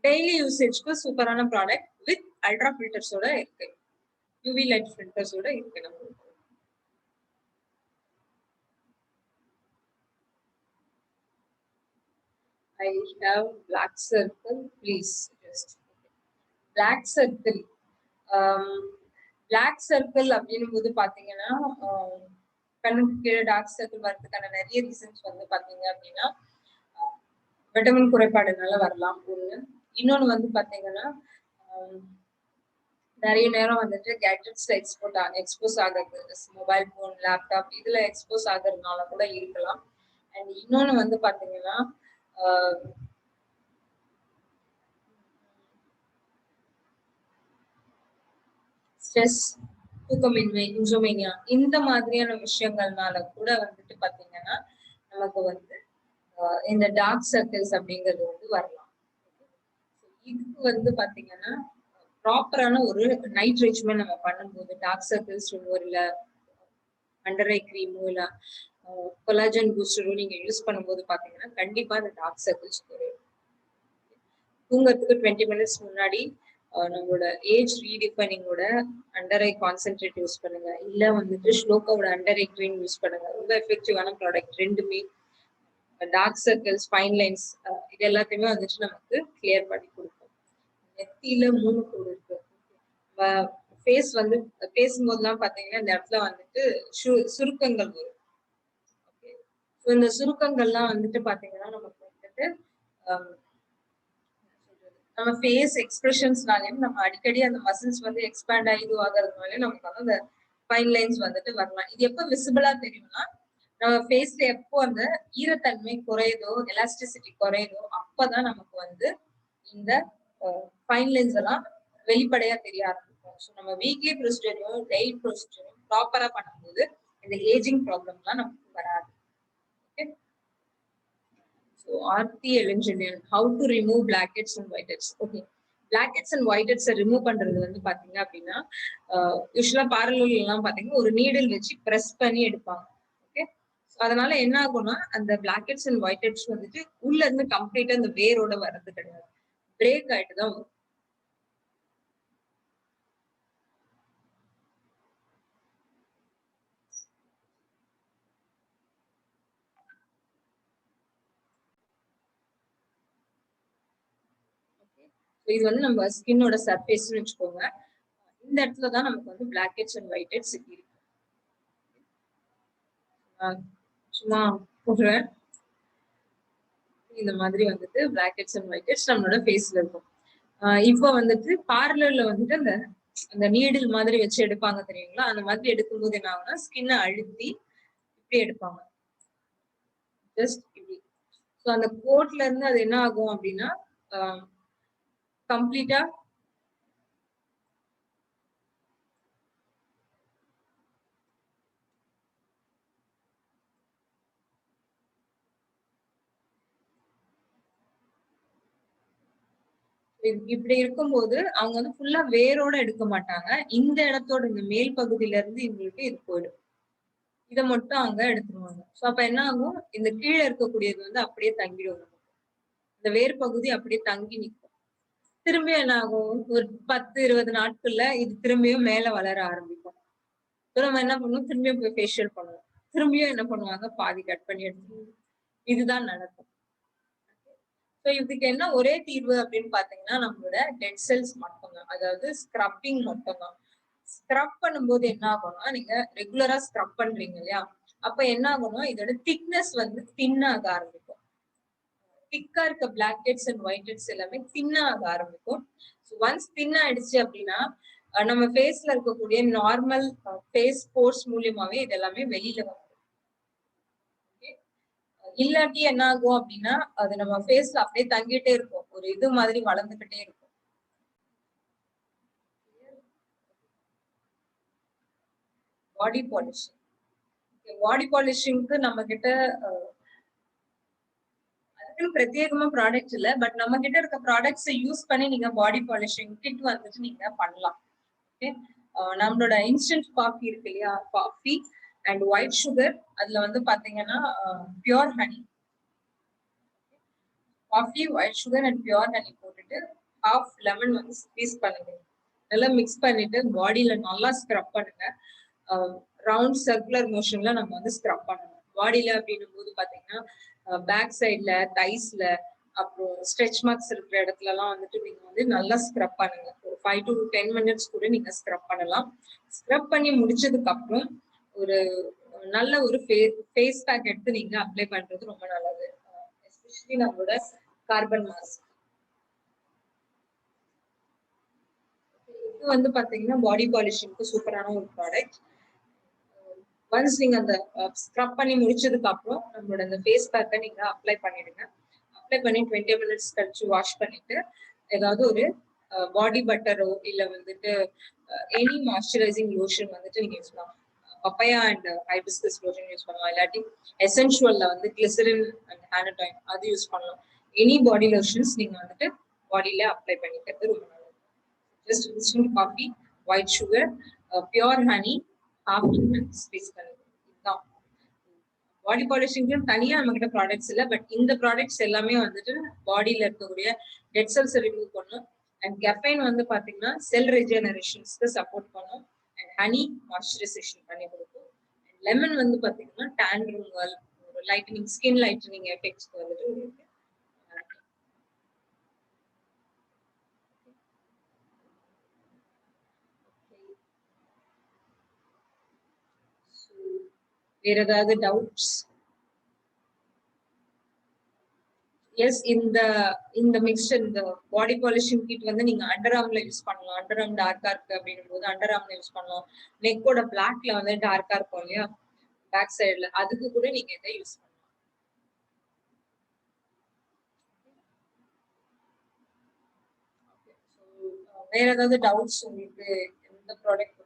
[SPEAKER 1] டெய்லி யூசேஜ்க்கு சூப்பரான ப்ராடக்ட் வித் அல்ட்ரா ஃபில்டர்ஸோட இருக்கு. யூவி லைட் ஃபில்டர்ஸோட இருக்கு நம்மளுக்கு. I have black circle, please. Just black circle. Black circle அப்படின்னும் போது பாத்தீங்கன்னா கண்ணுக்கு கீழே டார்க் சர்க்கிள் வரதுக்கான நிறைய ரீசன்ஸ் வந்து பாத்தீங்க அப்படின்னா விட்டமின் குறைபாடுனால வரலாம் ஒண்ணு. இன்னொன்னு வந்து பாத்தீங்கன்னா நிறைய நேரம் வந்துட்டு கேட்ஜெட்ஸ்ல எக்ஸ்போஸ் ஆகுறது, மொபைல் போன், லேப்டாப் இதுல எக்ஸ்போஸ் ஆகுறதுனால கூட இருக்கலாம். அண்ட் இன்னொன்னு வந்து பாத்தீங்கன்னா ஸ்ட்ரெஸ், தூக்கமின்மை, இன்சோமேனியா இந்த மாதிரியான விஷயங்கள்னால கூட வந்துட்டு பாத்தீங்கன்னா நமக்கு வந்து இந்த டார்க் சர்க்கிள்ஸ் அப்படிங்கிறது வந்து வரலாம். இதுக்கு வந்து பாத்தீங்கன்னா ப்ராப்பரான ஒரு நைட் ரெஜிமெண்ட் நம்ம பண்ணும்போது டார்க் சர்க்கிள்ஸ் இல்ல அண்டர் ஐ கிரீமோ இல்ல கொலாஜன் பூஸ்டரோ நீங்க யூஸ் பண்ணும்போது பாத்தீங்கன்னா கண்டிப்பா அந்த டார்க் சர்க்கிள்ஸ் குறையும். தூங்கறதுக்கு 20 மினிட்ஸ் முன்னாடி நம்மளோட ஏஜ் ரீடிஃபைனிங்கோட அண்டர் ஐ கான்சென்ட்ரேட் யூஸ் பண்ணுங்க, இல்ல வந்துட்டு ஸ்லோக்காவோட அண்டர் ஐ கிரீம் யூஸ் பண்ணுங்க. ரொம்ப எஃபெக்டிவான ப்ராடக்ட் ரெண்டுமே. டார்க் சர்க்கிள்ஸ், ஃபைன் லைன்ஸ் இது எல்லாத்தையுமே வந்துட்டு நமக்கு கிளியர் பண்ணி கொடுக்கும். நெத்தியில 3 கோடு இருக்கு. ஃபேஸ் வந்து பேசும்போதுலாம் பாத்தீங்கன்னா இந்த இடத்துல வந்துட்டு சுருக்கங்கள் வரும். இந்த சுருக்கங்கள்லாம் வந்துட்டு பாத்தீங்கன்னா நமக்கு வந்துட்டு நம்ம ஃபேஸ் எக்ஸ்பிரஷன்ஸ்னாலையும் நம்ம அடிக்கடி அந்த மசில்ஸ் வந்து எக்ஸ்பேண்ட் ஆகி இதுவாகிறதுனாலே நமக்கு வந்து அந்த ஃபைன் லைன்ஸ் வந்துட்டு வரலாம். இது எப்போ விசிபிளா தெரியும்னா நம்ம ஃபேஸ்ல எப்போ அந்த ஈரத்தன்மை குறையுதோ, எலாஸ்டிசிட்டி குறையுதோ அப்பதான் நமக்கு வந்து இந்த ஃபைன் லைன்ஸ் எல்லாம் வெளிப்படையா தெரிய ஆரம்பிக்கும். ஸோ நம்ம வீக்லி ப்ரொசீஜரையும் டெய்லி ப்ரொசீஜரையும் ப்ராப்பரா பண்ணும்போது இந்த ஏஜிங் ப்ராப்ளம்லாம் நமக்கு வராது. Okay. So Aarti Evangeline, how to remove blackheads and whiteheads? Okay, blackheads and whiteheads remove பண்றது வந்து பாத்தீங்க அப்படின்னா யூஸ்வலா பார்லர்ல எல்லாம் பாத்தீங்கன்னா ஒரு நீடில் வச்சு பிரஸ் பண்ணி எடுப்பாங்க. ஓகே, அதனால என்ன ஆகும்னா அந்த blackheads and whiteheads வந்துட்டு உள்ள இருந்து கம்ப்ளீட்டா அந்த வேரோட வர்றது கிடையாது, பிரேக் ஆயிட்டு தான் வரும். இது வந்து நம்ம ஸ்கின்னோட சர்ஃபேஸ்னு வச்சுக்கோங்க. இந்த இடத்துல தான் நமக்கு வந்து பிளாக்ஹெட்ஸ் அண்ட் ஒயிட்ஹெட்ஸ் இருக்கு. சும்மா போடுறேன். இந்த மாதிரி வந்துட்டு பிளாக்ஹெட்ஸ் அண்ட் ஒயிட்ஹெட்ஸ் நம்மளோட ஃபேஸ்ல இருக்கும். இப்போ வந்துட்டு பார்லர்ல வந்துட்டு அந்த நீடில் மாதிரி வச்சு எடுப்பாங்க தெரியுங்களா? அந்த மாதிரி எடுக்கும்போது என்ன ஆகும்னா ஸ்கின்னை அழுத்தி இப்படி எடுப்பாங்க. ஜஸ்ட் இப்படி. ஸோ அந்த கோட்ல இருந்து அது என்ன ஆகும் அப்படின்னா கம்ப்ளீட்டா இப்படி இருக்கும்போது அவங்க வந்து ஃபுல்லா வேரோட எடுக்க மாட்டாங்க. இந்த இடத்தோட இந்த மேல் பகுதியில இருந்து இவங்களுக்கு இது போயிடும். இதை மட்டும் அவங்க எடுத்துருவாங்க. ஸோ அப்ப என்ன ஆகும், இந்த கீழே இருக்கக்கூடியது வந்து அப்படியே தங்கிடும். இந்த வேர் பகுதி அப்படியே தங்கி நிற்கும். திரும்பியும் என்ன ஆகும், ஒரு 10-20 நாட்கள்ல இது திரும்பியும் மேல வளர ஆரம்பிக்கும். நம்ம என்ன பண்ணுவோம், திரும்பியும் போய் ஃபேஷியல் பண்ணுவோம். திரும்பியும் என்ன பண்ணுவாங்க, பாதி கட் பண்ணி எடுத்துருவாங்க. இதுதான் நடக்கும். ஸோ இதுக்கு என்ன ஒரே தீர்வு அப்படின்னு பாத்தீங்கன்னா நம்மளோட டெட் செல்ஸ் மட்டும்தான், அதாவது ஸ்க்ரப்பிங் மட்டும்தான். ஸ்க்ரப் பண்ணும்போது என்ன ஆகும்னா, நீங்க ரெகுலரா ஸ்க்ரப் பண்றீங்க இல்லையா, அப்ப என்ன ஆகும்னா இதோட திக்னஸ் வந்து தின்னாக ஆரம்பிக்கும். திக்கா இருக்க blackheads and whiteheads எல்லாமே தின்னாக ஆரம்பிக்கும். ஒன்ஸ் தின் ஆயிடுச்சு அப்படின்னா நம்ம ஃபேஸ்ல இருக்கக்கூடிய நார்மல் ஃபேஸ் போர்ஸ் மூலியமாவே இது எல்லாமே வெளியில வரும். இல்லாட்டி என்ன ஆகும் அப்படின்னா அது நம்ம ஃபேஸ்ல அப்படியே தங்கிட்டே இருக்கும், ஒரு இது மாதிரி வளர்ந்துகிட்டே இருக்கும். பாடி பாலிஷிங், பாடி பாலிஷிங்க்கு நம்ம கிட்ட பிரத்யேகமா ப்ராடக்ட் இல்ல, பட் நம்ம கிட்ட இருக்க ப்ராடக்ட்ஸை யூஸ் பண்ணி நீங்க பாடி பாலிஷிங் கிட் வந்துட்டு நீங்க பண்ணலாம். ஓகே, நம்மளோட இன்ஸ்டன்ட் காஃபி இருக்கு இல்லையா, காஃபி அண்ட் ஒயிட் சுகர், அதுல வந்து பாத்தீங்கன்னா pure honey, coffee white sugar and pure honey போட்டுட்டு ஹாஃப் லெமன் வந்து ஸ்க்வீஸ் பண்ணுங்க. நல்லா மிக்ஸ் பண்ணிட்டு பாடியில நல்லா ஸ்க்ரப் பண்ணுங்க. ரவுண்ட் சர்க்குலர் மோஷன்ல நம்ம வந்து ஸ்க்ரப் பண்ணணும் பாடியில. அப்படின்னும் போது பாத்தீங்கன்னா பேக் சைட்ல, தைஸ்ல, அப்புறம் ஸ்ட்ரெச் மார்க்ஸ் இருக்கிற இடத்துல எல்லாம் வந்துட்டு நீங்க வந்து நல்லா ஸ்க்ரப் பண்ணுங்க. ஒரு 5 to 10 minutes கூட நீங்க ஸ்க்ரப் பண்ணலாம். ஸ்க்ரப் பண்ணி முடிச்சதுக்கு அப்புறம் ஒரு நல்ல ஒரு ஃபேஸ் பேக் எடுத்து நீங்க அப்ளை பண்றது ரொம்ப நல்லது. எஸ்பெஷலி நம்மளோட கார்பன் மாஸ்க். இது வந்து பாத்தீங்கன்னா பாடி பாலிஷிங்க்கு சூப்பரான ஒரு ப்ராடக்ட். ஒன்ஸ் நீங்க அந்த ஸ்க்ரப் பண்ணி முடிச்சதுக்கு அப்புறம் நம்மளோட அந்த ஃபேஸ் பேக்கை நீங்க அப்ளை பண்ணிடுங்க. அப்ளை பண்ணி 20 minutes கழிச்சு வாஷ் பண்ணிட்டு ஏதாவது ஒரு பாடி பட்டரோ இல்ல வந்துட்டு எனி மாய்ஸ்சரைசிங் லோஷன் வந்துட்டு நீங்க யூஸ் பண்ணலாம். Papaya and hibiscus lotion use பண்ணலாம். இல்லாட்டி எசென்ஷியல்ல வந்து கிளிசரின் அண்ட் ஹானடைன் அது யூஸ் பண்ணலாம். எனி பாடி லோஷன்ஸ் நீங்க வந்துட்டு பாடியில அப்ளை பண்ணிக்கிறது ரொம்ப நல்லது. Just instant coffee, white sugar, pure honey, half lemon squeeze பண்ணுங்க. இதுதான் பாடி பாலிஷிங்க்கு தனியா நம்ம கிட்ட ப்ராடக்ட்ஸ் இல்ல, பட் இந்த ப்ராடக்ட்ஸ் எல்லாமே வந்துட்டு பாடியில இருக்கக்கூடிய டெட் செல்ஸ் ரிமூவ் பண்ணும். அண்ட் கெஃபைன் வந்து பாத்தீங்கன்னா செல் ரெஜெனரேஷன்ஸ்க்கு சப்போர்ட் பண்ணும். அண்ட் ஹனி மாய்ஸ்சரைசேஷன் பண்ணி கொடுக்கும். லெமன் வந்து பாத்தீங்கன்னா tan removal, lightening, skin lightening எஃபெக்ட்ஸ்க்கு வந்துட்டு இருக்கு. வேற ஏதாவது டவுட்ஸ்? எஸ், இந்த மிக்சர், இந்த பாடி பாலிஷிங் கிட் வந்து நீங்க அண்டர் ஆர்ம்ல யூஸ் பண்ணலாம். அண்டர் ஆர்ம் டார்க்கா இருக்கு அப்படின்னும் போது அண்டர் ஆர்ம்ல யூஸ் பண்ணலாம். நெக்கோட பிளாக்ல வந்து டார்க்கா இருக்கும் இல்லையா, பேக் சைடுல, அதுக்கு கூட நீங்க இதை யூஸ் பண்ணலாம். வேற ஏதாவது டவுட்ஸ் உங்களுக்கு? எந்த ப்ராடக்ட்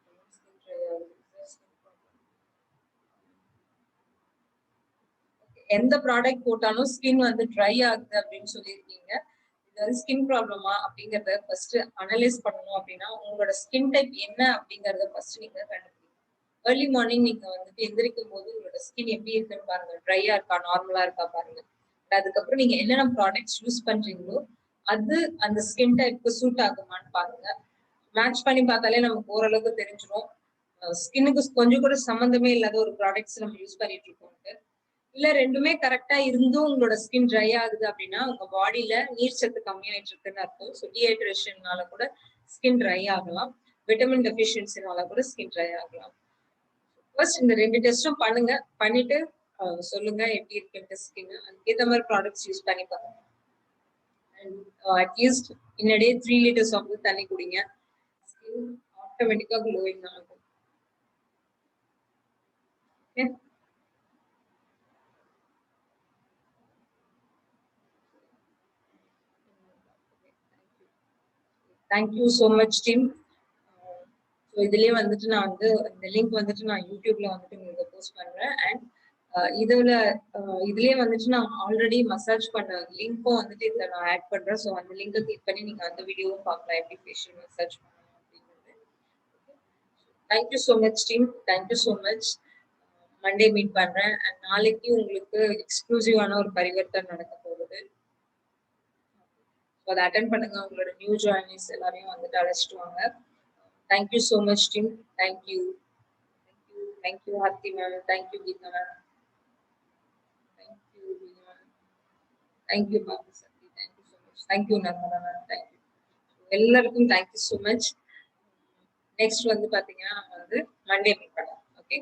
[SPEAKER 1] எந்த ப்ராடக்ட் போட்டாலும் ஸ்கின் வந்து ட்ரை ஆகுது அப்படின்னு சொல்லியிருக்கீங்க. இது வந்து ஸ்கின் ப்ராப்ளமா அப்படிங்கறத ஃபர்ஸ்ட் அனலைஸ் பண்ணணும். அப்படின்னா உங்களோட ஸ்கின் டைப் என்ன அப்படிங்கறத ஃபர்ஸ்ட் நீங்க கண்டுபிடிக்கணும். ஏர்லி மார்னிங் நீங்க வந்துட்டு எந்திரிக்கும் போது உங்களோட ஸ்கின் எப்படி இருக்குன்னு பாருங்க. ட்ரையா இருக்கா, நார்மலா இருக்கா பாருங்க. அதுக்கப்புறம் நீங்க என்னென்ன ப்ராடக்ட்ஸ் யூஸ் பண்றீங்களோ அது அந்த ஸ்கின் டைப்புக்கு சூட் ஆகுமான்னு பாருங்க. மேட்ச் பண்ணி பார்த்தாலே நமக்கு ஓரளவுக்கு தெரிஞ்சிடும் ஸ்கின்னுக்கு கொஞ்சம் கூட சம்மந்தமே இல்லாத ஒரு ப்ராடக்ட்ஸ் நம்ம யூஸ் பண்ணிட்டு இருக்கோம். இல்ல ரெண்டுமே கரெக்டா இருந்தும் உங்களோட ஸ்கின் ட்ரை ஆகுது அப்படின்னா உங்க பாடியில நீர் சத்து கம்மியாயிட்டு இருக்குன்னு அர்த்தம். ஸோ டீஹைட்ரேஷன்னால கூட ஸ்கின் ட்ரை ஆகலாம். விட்டமின் டெஃபிஷியன்சினால கூட ஸ்கின் ட்ரை ஆகலாம். ஃபர்ஸ்ட் இந்த 2 டெஸ்டும் பண்ணுங்க. பண்ணிட்டு சொல்லுங்க எப்படி இருக்குன்னு ஸ்கின். அதுக்கேற்ற மாதிரி ப்ராடக்ட்ஸ் யூஸ் பண்ணி பாருங்க. At least in a day 3 liters of தண்ணி குடிங்க. ஸ்கின் ஆட்டோமேட்டிக்கா க்ளோயிங் ஆகும். Okay, thank you so much team. So இதுலயே வந்துட்டு நான் வந்து இந்த லிங்க் வந்துட்டு நான் யூடியூப்ல வந்துட்டு உங்களுக்கு போஸ்ட் பண்றேன். அண்ட் இதுலயே வந்துட்டு நான் ஆல்ரெடி மசாஜ் பண்ண லிங்க்கும் வந்துட்டு இதுல நான் ஆட் பண்றேன். ஸோ அந்த லிங்கை கிளிக் பண்ணி நீங்க அந்த வீடியோவும் பார்க்கலாம், எப்படி ஃபேஷியல் மசாஜ் பண்ணணும் அப்படிங்கிறது. Thank you so much team, thank you so much. Monday meet பண்றேன். அண்ட் நாளைக்கு உங்களுக்கு எக்ஸ்க்ளூசிவான ஒரு பரிவர்த்தனை நடக்க போகுது. அதை அட்டென்ட் பண்ணுங்க. உங்களோட நியூ ஜாயினிஸ் எல்லாரையும் வந்துட்டு அழைச்சிட்டு வாங்க. Thank you so much team. Thank you, thank you, thank you Harthi ma'am, thank you Geetha ma'am, thank you ma'am, thank you Babu Sakthi, thank you so much, thank you Narmada ma'am, thank you எல்லாருக்கும் தேங்க்யூ ஸோ மச். நெக்ஸ்ட் வந்து பாத்தீங்கன்னா நம்ம வந்து மண்டே மீட் பண்ணலாம். ஓகே.